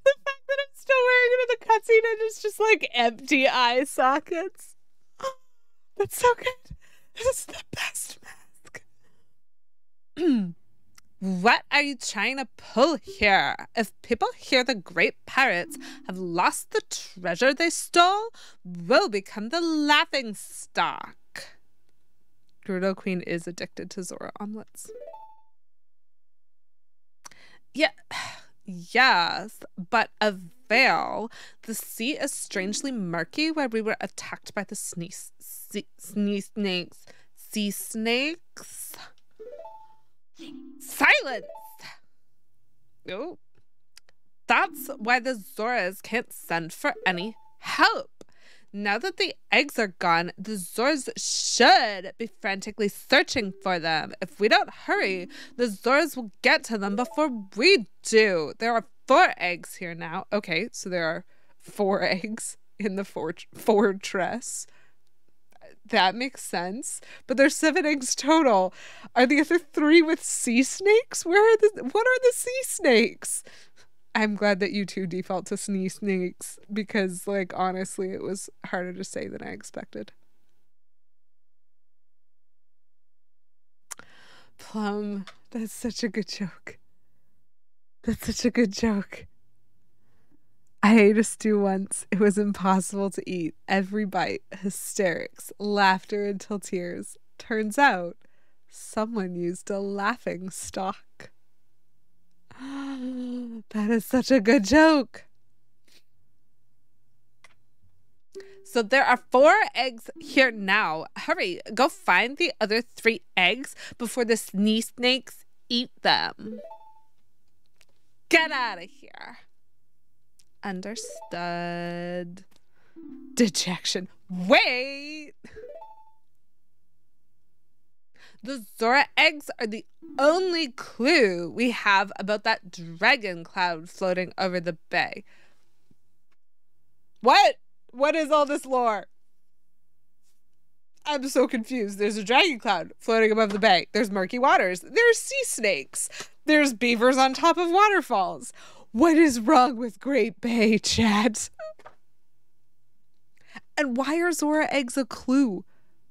fact that I'm still wearing it in the cutscene and it's just like empty eye sockets. That's so good. This is the best mask. What are you trying to pull here? If people hear the great pirates have lost the treasure they stole, we'll become the laughing stock. Gerudo Queen is addicted to Zora omelets. Yeah, yes, but a veil. The sea is strangely murky where we were attacked by the sea snakes. Silence! Oh. That's why the Zoras can't send for any help. Now that the eggs are gone, the Zoras should be frantically searching for them. If we don't hurry, the Zoras will get to them before we do. There are 4 eggs here now. Okay, so there are 4 eggs in the fortress. That makes sense. But there's 7 eggs total. Are the other 3 with sea snakes? What are the sea snakes? I'm glad that you two default to sea snakes because, like, honestly, it was harder to say than I expected. Plum, that's such a good joke. That's such a good joke. I ate a stew once. It was impossible to eat. Every bite, hysterics, laughter until tears. Turns out, someone used a laughing stock. That is such a good joke. So there are 4 eggs here now. Hurry, go find the other 3 eggs before the sea snakes eat them. Get out of here. Understood. Dejection. Wait! The Zora eggs are the only clue we have about that dragon cloud floating over the bay. What? What is all this lore? I'm so confused. There's a dragon cloud floating above the bay. There's murky waters. There's sea snakes. There's beavers on top of waterfalls. What is wrong with Great Bay, chat? And why are Zora eggs a clue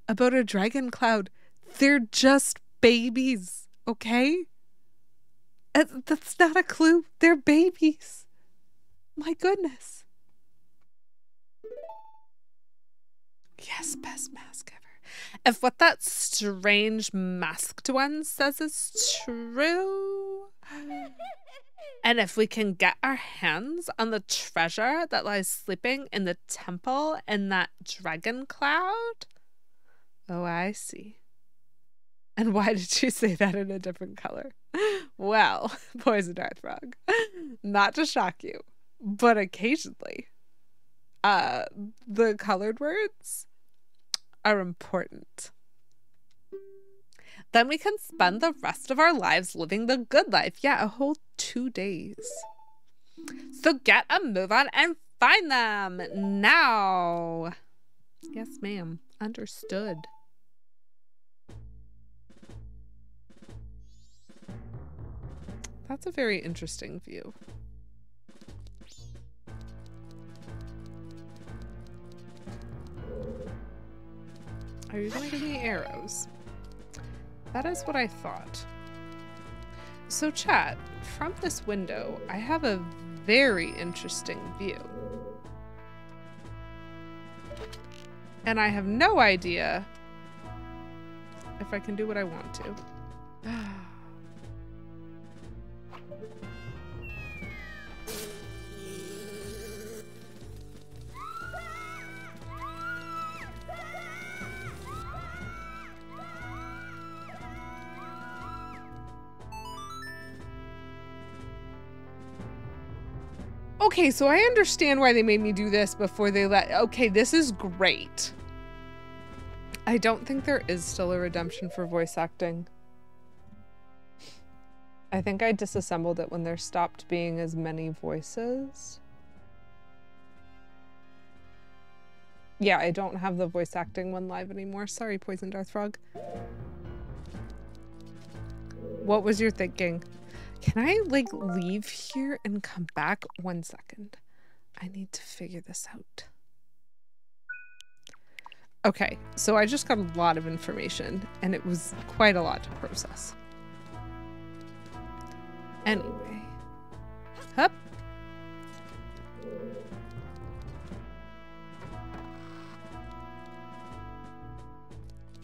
about a dragon cloud? They're just babies, okay? That's not a clue. They're babies. My goodness. Yes, best mask ever. If what that strange masked one says is true, and if we can get our hands on the treasure that lies sleeping in the temple in that dragon cloud, oh, I see. And why did you say that in a different color? Well, Poison Dart Frog, not to shock you, but occasionally, the colored words are important. Then we can spend the rest of our lives living the good life. Yeah, a whole 2 days. So get a move on and find them now. Yes, ma'am. Understood. That's a very interesting view. Are you going to give me arrows? That is what I thought. So chat, from this window, I have a very interesting view. And I have no idea if I can do what I want to. Okay, so I understand why they made me do this before they let... Okay, this is great. I don't think there is still a redemption for voice acting. I think I disassembled it when there stopped being as many voices. Yeah, I don't have the voice acting one live anymore. Sorry, Poison Darth Frog. What was your thinking? Can I, like, leave here and come back? 1 second. I need to figure this out. Okay, so I just got a lot of information, and it was quite a lot to process. Anyway. Hup.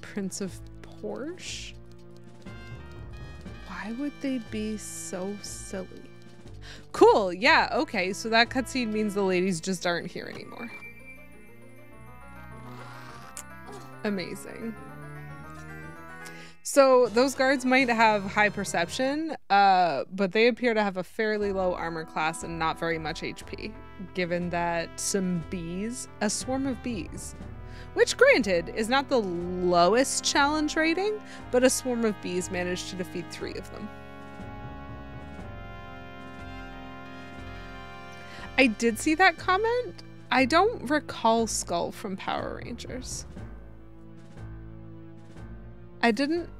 Prince of Porsche? Why would they be so silly? Cool, yeah, okay, so that cutscene means the ladies just aren't here anymore. Amazing. So So those guards might have high perception, but they appear to have a fairly low armor class and not very much HP, given that a swarm of bees, which granted is not the lowest challenge rating, but a swarm of bees managed to defeat 3 of them. I did see that comment. I don't recall Skull from Power Rangers. I didn't.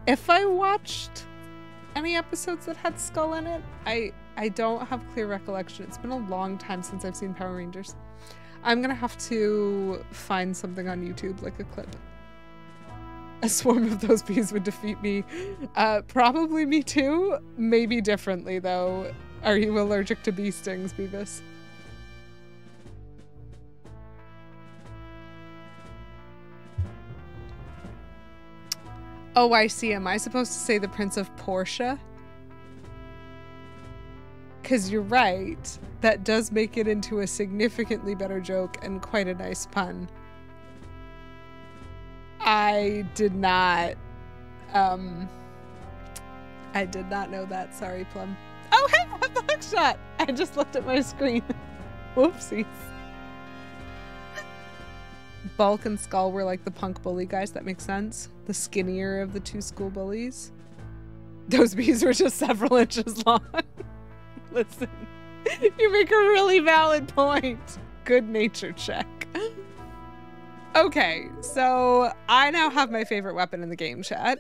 If I watched any episodes that had Skull in it, I don't have clear recollection. It's been a long time since I've seen Power Rangers. I'm gonna have to find something on YouTube, like a clip. A swarm of those bees would defeat me. Probably me too. Maybe differently though. Are you allergic to bee stings, Beavis? Oh, I see. Am I supposed to say the Prince of Portia? Because you're right. That does make it into a significantly better joke and quite a nice pun. I did not know that. Sorry, Plum. Oh, hey, I have the hook shot. I just looked at my screen. Whoopsies. Bulk and Skull were like the punk bully guys. That makes sense. The skinnier of the 2 school bullies. Those bees were just several inches long. Listen, you make a really valid point. Good nature check. Okay, so I now have my favorite weapon in the game, chat.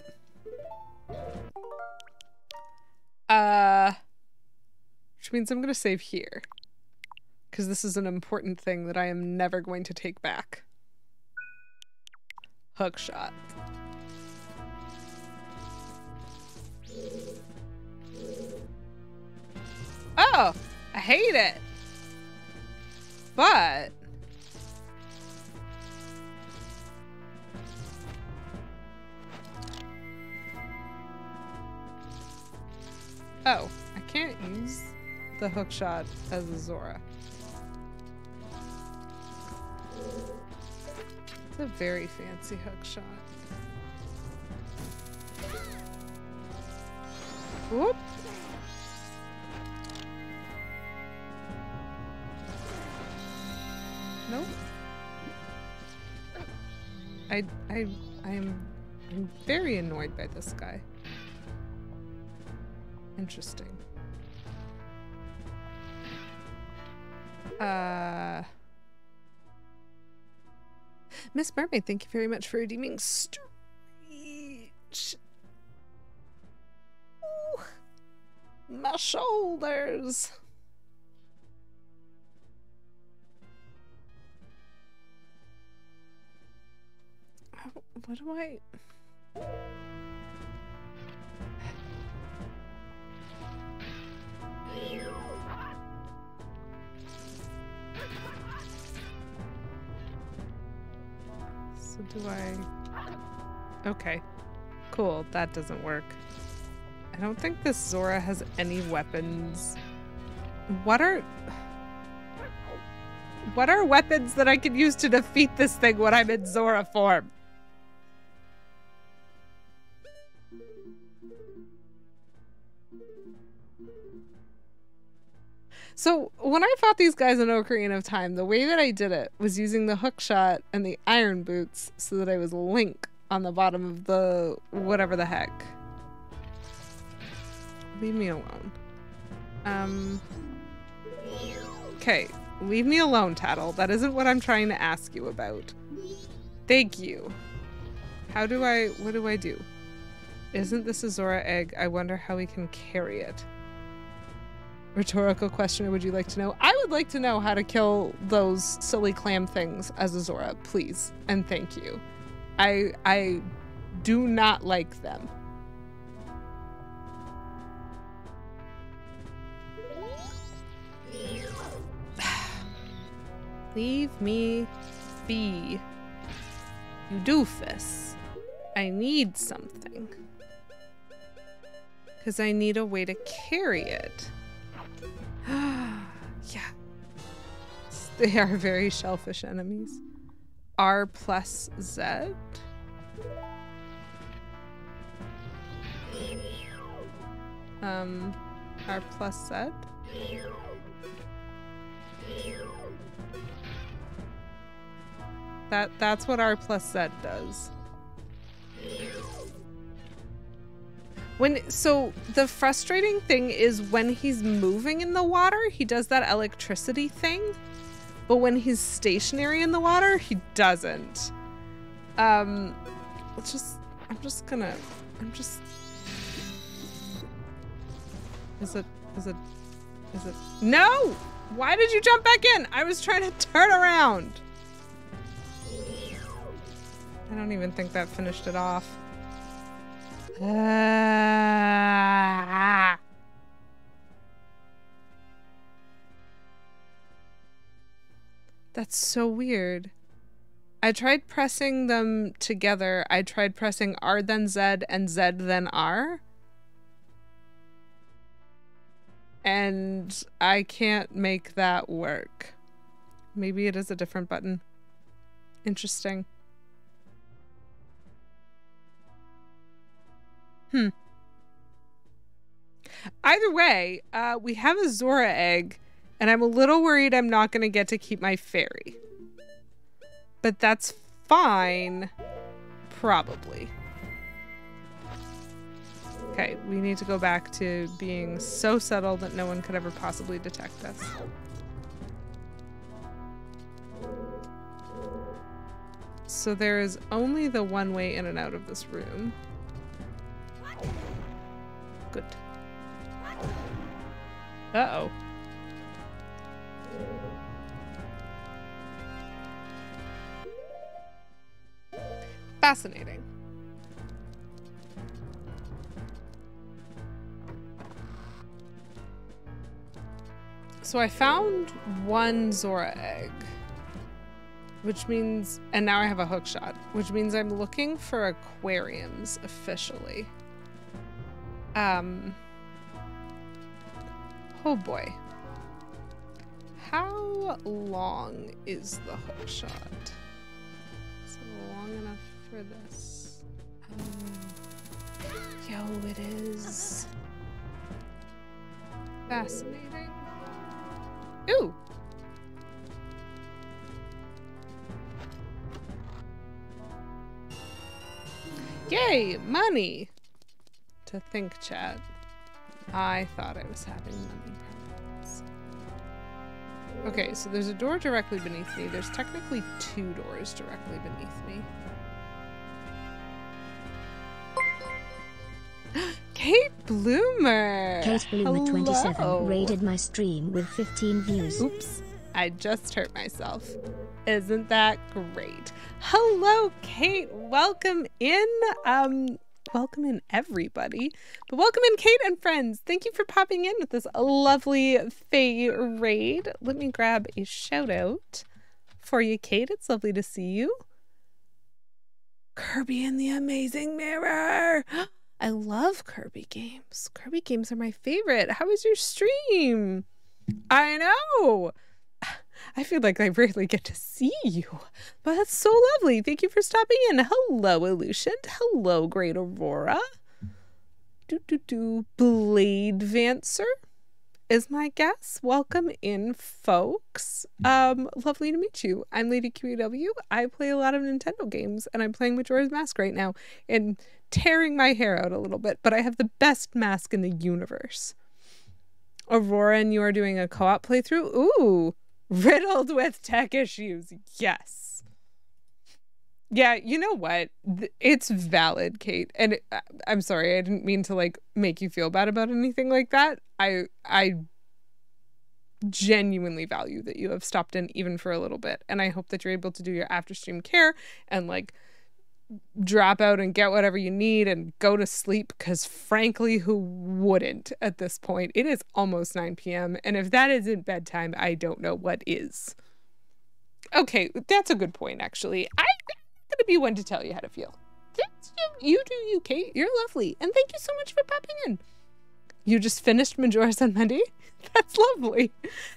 Which means I'm gonna save here. Because this is an important thing that I am never going to take back. Hook shot. Oh, I hate it. But oh, I can't use the hook shot as a Zora. It's a very fancy hook shot. Whoop. Nope. I'm very annoyed by this guy. Interesting. Miss Mermaid, thank you very much for redeeming Street. Ooh, my shoulders. What do I... So do I... Okay. Cool, that doesn't work. I don't think this Zora has any weapons. What are weapons that I can use to defeat this thing when I'm in Zora form? So when I fought these guys in Ocarina of Time, the way that I did it was using the hook shot and the iron boots so that I was Link on the bottom of the whatever the heck. Leave me alone. Okay, leave me alone, Tattle. That isn't what I'm trying to ask you about. Thank you. What do I do? Isn't this a Zora egg? I wonder how we can carry it. Rhetorical question, or would you like to know? I would like to know how to kill those silly clam things as a Zora, please. And thank you. I do not like them. Leave me be, you doofus. I need something. Because I need a way to carry it. Yeah. They are very shellfish enemies. R plus Z? R plus Z. That's what R plus Z does. So the frustrating thing is when he's moving in the water, he does that electricity thing. But when he's stationary in the water, he doesn't. Is it? No! Why did you jump back in? I was trying to turn around. I don't even think that finished it off. That's so weird. I tried pressing them together. I tried pressing R then Z and Z then R. And I can't make that work. Maybe it is a different button. Interesting. Either way, we have a Zora egg, and I'm a little worried I'm not going to get to keep my fairy. But that's fine. Probably. Okay, we need to go back to being so subtle that no one could ever possibly detect us. So there is only the one way in and out of this room. Good. Uh-oh. Fascinating. So I found one Zora egg, which means, and now I have a hook shot, which means I'm looking for aquariums officially. Oh boy. How long is the hook shot? Is it long enough for this? Yo, it is. Fascinating. Ooh. Yay, money. To think, chat. I thought I was having money problems. Okay, so there's a door directly beneath me. There's technically two doors directly beneath me. Kate Bloomer! Kate Bloomer 27 raided my stream with 15 views. Oops, I just hurt myself. Isn't that great? Hello, Kate. Welcome in. Welcome in, everybody. But welcome in, Kate and friends. Thank you for popping in with this lovely Fae raid. Let me grab a shout out for you, Kate. It's lovely to see you. Kirby and the Amazing Mirror. I love Kirby games. Kirby games are my favorite. How was your stream? I know. I feel like I rarely get to see you, but that's so lovely. Thank you for stopping in. Hello, Illusion. Hello, Great Aurora. Blade Vancer is my guest. Welcome in, folks. Lovely to meet you. I'm Lady QEW. I play a lot of Nintendo games, and I'm playing Majora's Mask right now and tearing my hair out a little bit, but I have the best mask in the universe. Aurora and you are doing a co-op playthrough? Ooh. Riddled with tech issues. Yes. Yeah, you know what? It's valid, Kate. And I'm sorry, I didn't mean to like make you feel bad about anything like that. I genuinely value that you have stopped in even for a little bit. And I hope that you're able to do your after stream care and like drop out and get whatever you need and go to sleep, because frankly, who wouldn't at this point? It is almost 9 p.m. and if that isn't bedtime, I don't know what is. Okay, that's a good point, actually. I'm gonna be one to tell you how to feel. You do you, Kate. You're lovely, and thank you so much for popping in. You just finished Majora's on Monday? That's lovely.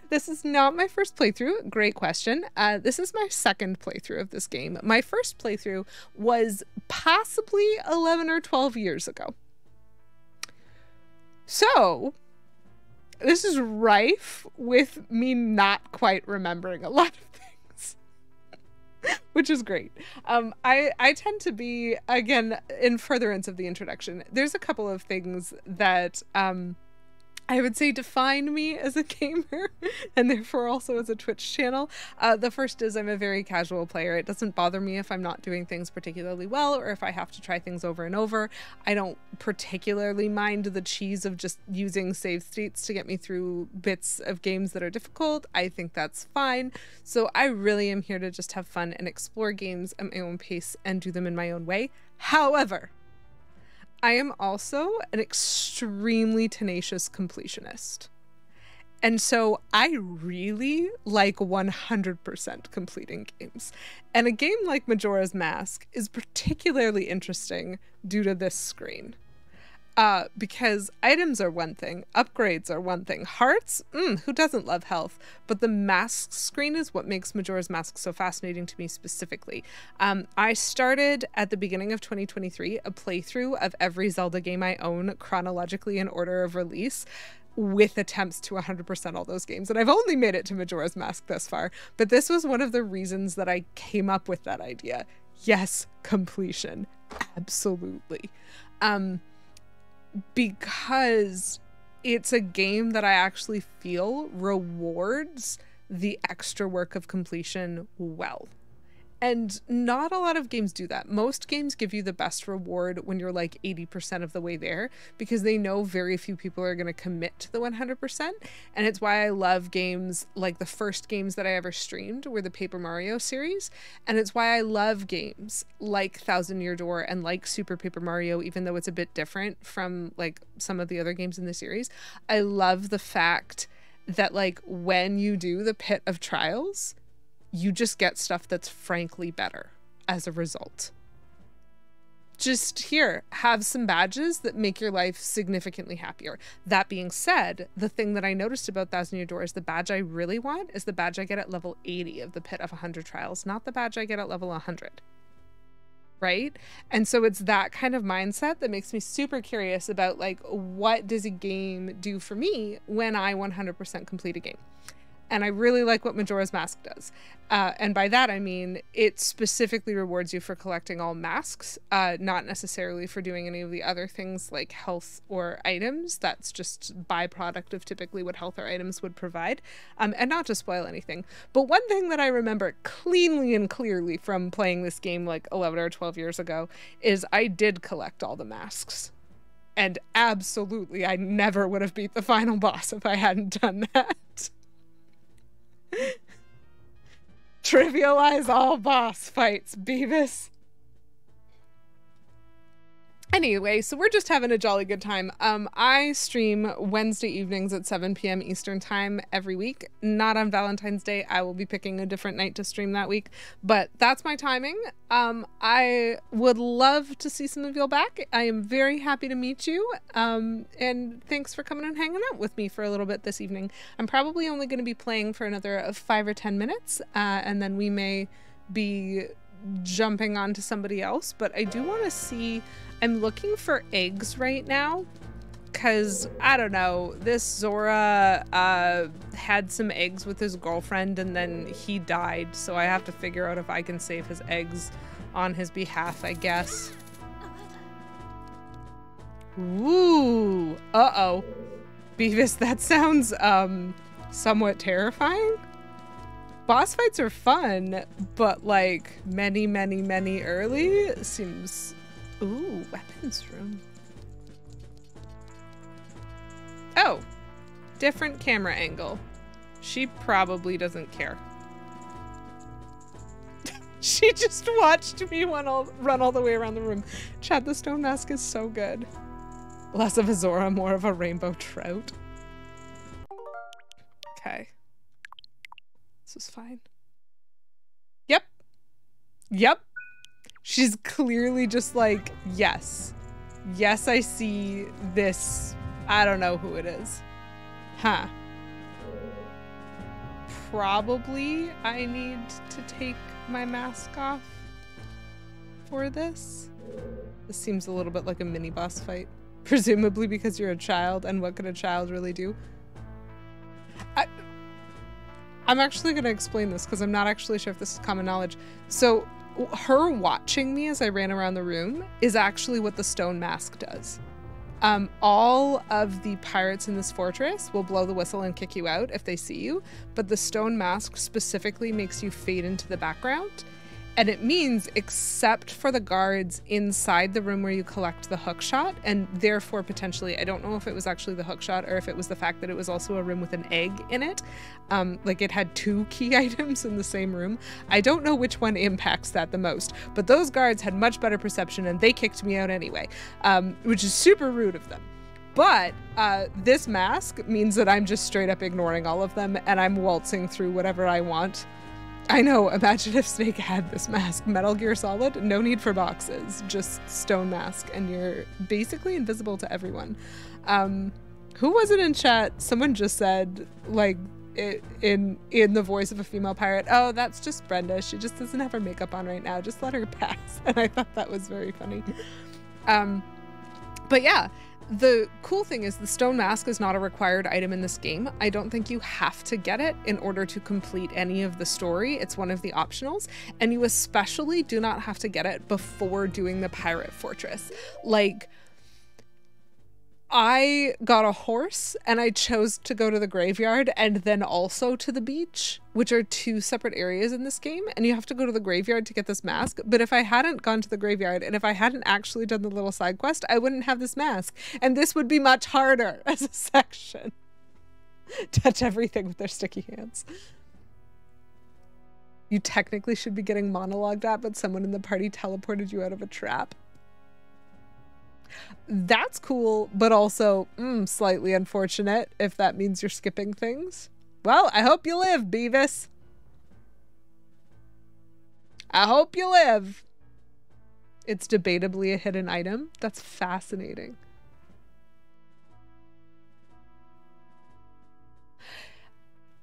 This is not my first playthrough. Great question. This is my second playthrough of this game. My first playthrough was possibly 11 or 12 years ago. So this is rife with me not quite remembering a lot of things, which is great. I tend to be, again, in furtherance of the introduction, there's a couple of things that I would say define me as a gamer and therefore also as a Twitch channel. The first is I'm a very casual player. It doesn't bother me if I'm not doing things particularly well or if I have to try things over and over. I don't particularly mind the cheese of just using save states to get me through bits of games that are difficult. I think that's fine. So I really am here to just have fun and explore games at my own pace and do them in my own way. However, I am also an extremely tenacious completionist. And so I really like 100% completing games. And a game like Majora's Mask is particularly interesting due to this screen. Because items are one thing, upgrades are one thing, hearts, who doesn't love health? But the mask screen is what makes Majora's Mask so fascinating to me specifically. I started at the beginning of 2023 a playthrough of every Zelda game I own chronologically in order of release, with attempts to 100% all those games. And I've only made it to Majora's Mask thus far, but this was one of the reasons that I came up with that idea. Yes, completion, absolutely. Because it's a game that I actually feel rewards the extra work of completion well. And not a lot of games do that. Most games give you the best reward when you're like 80% of the way there, because they know very few people are going to commit to the 100%. And it's why I love games like the first games that I ever streamed were the Paper Mario series. And it's why I love games like Thousand Year Door and like Super Paper Mario, even though it's a bit different from like some of the other games in the series. I love the fact that like when you do the Pit of Trials, you just get stuff that's frankly better as a result. Just here, have some badges that make your life significantly happier. That being said, the thing that I noticed about Thousand Year Door is the badge I really want is the badge I get at level 80 of the Pit of 100 Trials, not the badge I get at level 100. Right? And so it's that kind of mindset that makes me super curious about like, what does a game do for me when I 100% complete a game? And I really like what Majora's Mask does. And by that, I mean, it specifically rewards you for collecting all masks, not necessarily for doing any of the other things like health or items. That's just byproduct of typically what health or items would provide. And not to spoil anything. But one thing that I remember cleanly and clearly from playing this game like 11 or 12 years ago is I did collect all the masks. And absolutely, I never would have beat the final boss if I hadn't done that. Trivialize all boss fights, Beavis. Anyway, so we're just having a jolly good time. I stream Wednesday evenings at 7 p.m. Eastern time every week. Not on Valentine's Day. I will be picking a different night to stream that week, but that's my timing. I would love to see some of you back. I am very happy to meet you. And thanks for coming and hanging out with me for a little bit this evening. I'm probably only going to be playing for another 5 or 10 minutes, and then we may be jumping on to somebody else, but I do want to see, I'm looking for eggs right now because I don't know, this Zora had some eggs with his girlfriend and then he died, so I have to figure out if I can save his eggs on his behalf, I guess. Ooh, uh-oh. Beavis, that sounds somewhat terrifying. Boss fights are fun, but like many early seems... Ooh, weapons room. Oh, different camera angle. She probably doesn't care. She just watched me run all the way around the room. Chad, the stone mask is so good. Less of a Zora, more of a rainbow trout. Okay. This is fine. Yep. She's clearly just like, yes. Yes, I see this. I don't know who it is. Huh. Probably I need to take my mask off for this. This seems a little bit like a mini boss fight. Presumably because you're a child, and what could a child really do? I'm actually going to explain this because I'm not actually sure if this is common knowledge. So her watching me as I ran around the room is actually what the stone mask does. All of the pirates in this fortress will blow the whistle and kick you out if they see you, but the stone mask specifically makes you fade into the background. And it means, except for the guards inside the room where you collect the hookshot, and therefore potentially, I don't know if it was actually the hookshot or if it was the fact that it was also a room with an egg in it. Like it had 2 key items in the same room. I don't know which one impacts that the most, but those guards had much better perception and they kicked me out anyway, which is super rude of them. But this mask means that I'm just straight up ignoring all of them and I'm waltzing through whatever I want. I know, imagine if Snake had this mask. Metal Gear Solid, no need for boxes, just stone mask, and you're basically invisible to everyone. Who was it in chat? Someone just said, like, in the voice of a female pirate, oh, that's just Brenda. She just doesn't have her makeup on right now. Just let her pass. And I thought that was very funny. But yeah. The cool thing is the stone mask is not a required item in this game. I don't think you have to get it in order to complete any of the story. It's one of the optionals, and you especially do not have to get it before doing the pirate fortress. Like, I got a horse and I chose to go to the graveyard and then also to the beach, which are 2 separate areas in this game, and you have to go to the graveyard to get this mask. But if I hadn't gone to the graveyard and if I hadn't actually done the little side quest, I wouldn't have this mask, and this would be much harder as a section. Touch everything with their sticky hands. You technically should be getting monologued at, but someone in the party teleported you out of a trap. That's cool, but also slightly unfortunate if that means you're skipping things. Well, I hope you live, Beavis. I hope you live. It's debatably a hidden item. That's fascinating.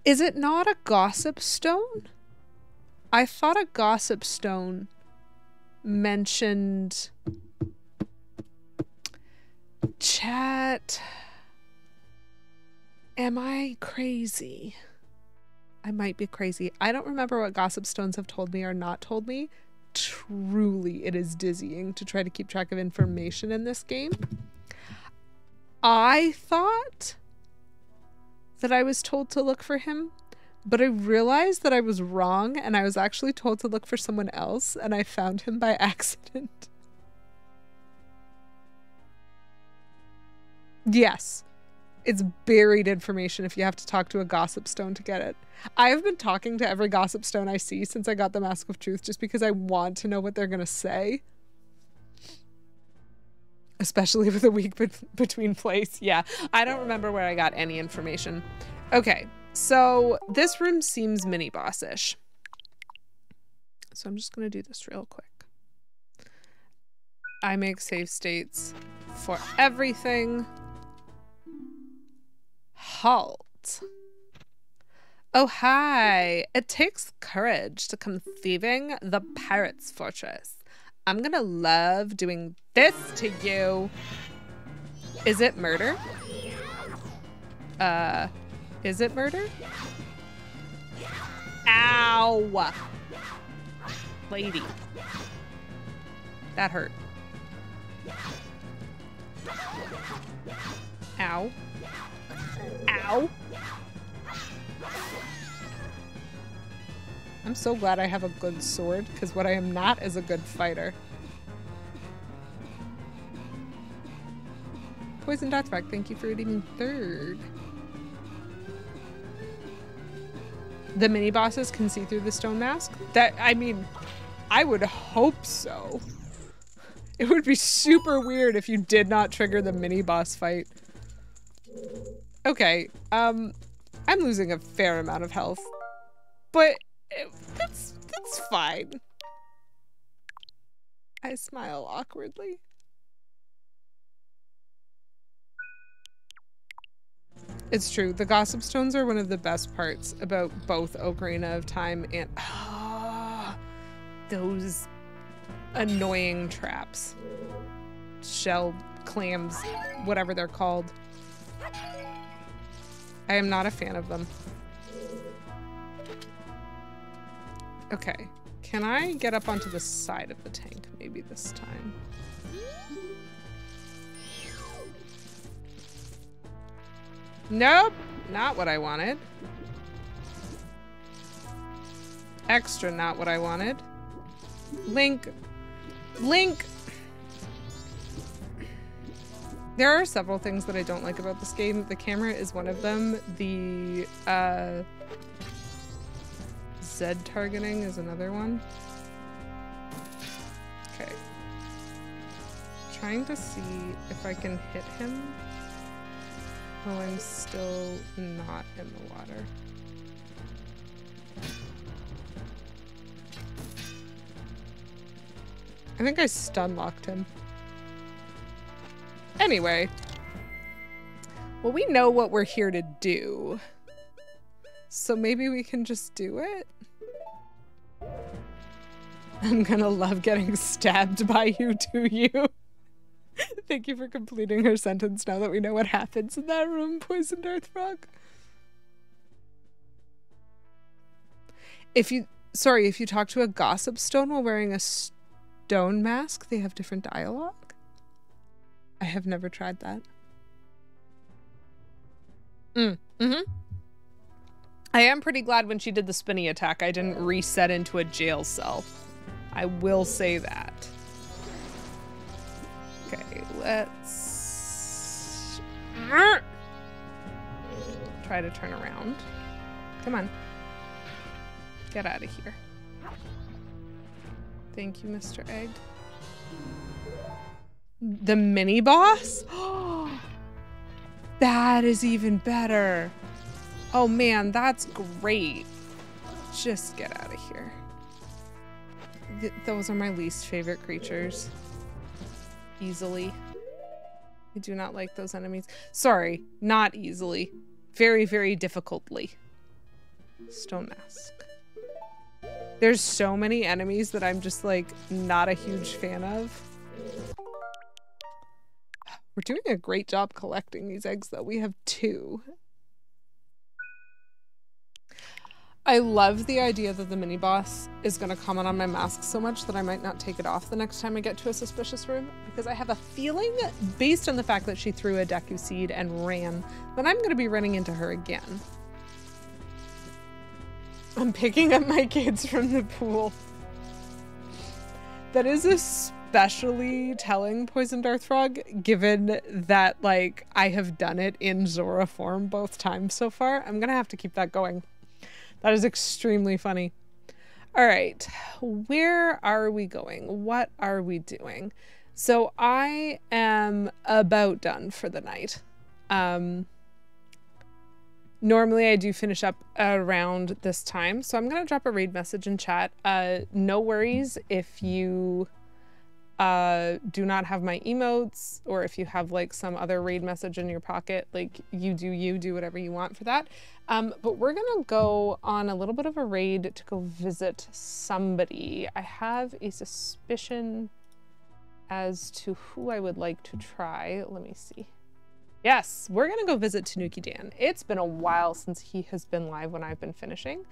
Is it not a gossip stone? I thought a gossip stone mentioned... Chat. Am I crazy? I might be crazy. I don't remember what gossip stones have told me or not told me. Truly, it is dizzying to try to keep track of information in this game. I thought that I was told to look for him, but I realized that I was wrong and I was actually told to look for someone else, and I found him by accident. Yes, it's buried information if you have to talk to a gossip stone to get it. I have been talking to every gossip stone I see since I got the Mask of Truth just because I want to know what they're going to say. Especially with a week between plays. Yeah, I don't remember where I got any information. Okay, so this room seems mini-boss-ish. So I'm just going to do this real quick. I make save states for everything. Halt. Oh, hi. It takes courage to come thieving the pirate's fortress. I'm gonna love doing this to you. Is it murder? Is it murder? Ow. Lady. That hurt. Ow. Ow. I'm so glad I have a good sword, because what I am not is a good fighter. Poison Dotsback, thank you for redeeming 3rd. The mini-bosses can see through the stone mask? That, I mean, I would hope so. It would be super weird if you did not trigger the mini-boss fight. Okay, I'm losing a fair amount of health, but that's fine. I smile awkwardly. It's true, the gossip stones are one of the best parts about both Ocarina of Time and those annoying traps. Shell clams, whatever they're called. I am not a fan of them. Okay, can I get up onto the side of the tank maybe this time? Nope, not what I wanted. Extra not what I wanted. Link. There are several things that I don't like about this game. The camera is one of them. The Z targeting is another one. Okay. Trying to see if I can hit him while I'm still not in the water. I think I stun locked him. Anyway. Well, we know what we're here to do. So maybe we can just do it? I'm gonna love getting stabbed by you, do you? Thank you for completing her sentence now that we know what happens in that room, Poisoned Earth Frog. If you talk to a gossip stone while wearing a stone mask, they have different dialogue? I have never tried that. I am pretty glad when she did the spinny attack, I didn't reset into a jail cell. I will say that. Okay, let's try to turn around. Come on. Get out of here. Thank you, Mr. Egg. The mini boss? That is even better. Oh man, that's great. Just get out of here. Those are my least favorite creatures. Easily. I do not like those enemies. Sorry, not easily. Very, very difficultly. Stone mask. There's so many enemies that I'm just like not a huge fan of. We're doing a great job collecting these eggs though. We have 2. I love the idea that the mini boss is going to comment on my mask so much that I might not take it off the next time I get to a suspicious room, because I have a feeling, based on the fact that she threw a Deku seed and ran, that I'm going to be running into her again. I'm picking up my kids from the pool. That is especially telling, Poisoned Earth Frog, given that, like, I have done it in Zora form both times so far. I'm going to have to keep that going. That is extremely funny. All right, where are we going? What are we doing? So I am about done for the night. Normally I do finish up around this time, so I'm gonna drop a raid message in chat. No worries if you do not have my emotes, or if you have like some other raid message in your pocket, like you do whatever you want for that. But we're gonna go on a little bit of a raid to go visit somebody. I have a suspicion as to who I would like to try. Let me see. Yes, we're gonna go visit Tanuki Dan. It's been a while since he has been live when I've been finishing.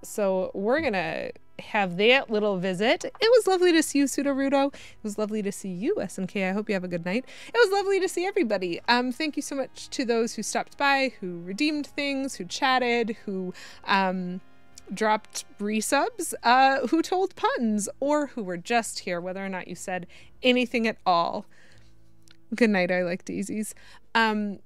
So we're gonna have that little visit. It was lovely to see you, Pseudorudo. It was lovely to see you, SNK. I hope you have a good night. It was lovely to see everybody. Thank you so much to those who stopped by, who redeemed things, who chatted, who dropped resubs, who told puns, or who were just here, whether or not you said anything at all. Good night, I like daisies. I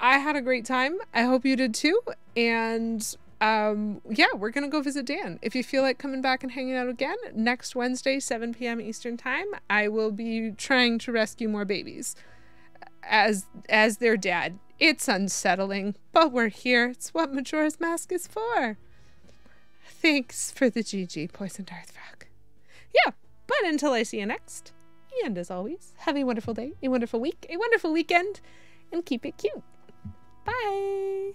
had a great time. I hope you did too. And yeah, we're gonna go visit Dan. If you feel like coming back and hanging out again, next Wednesday, 7 p.m. Eastern time, I will be trying to rescue more babies as their dad. It's unsettling, but we're here. It's what Majora's Mask is for. Thanks for the GG, Poisoned Earth Frog. Yeah, but until I see you next, and as always, have a wonderful day, a wonderful week, a wonderful weekend, and keep it cute. Bye!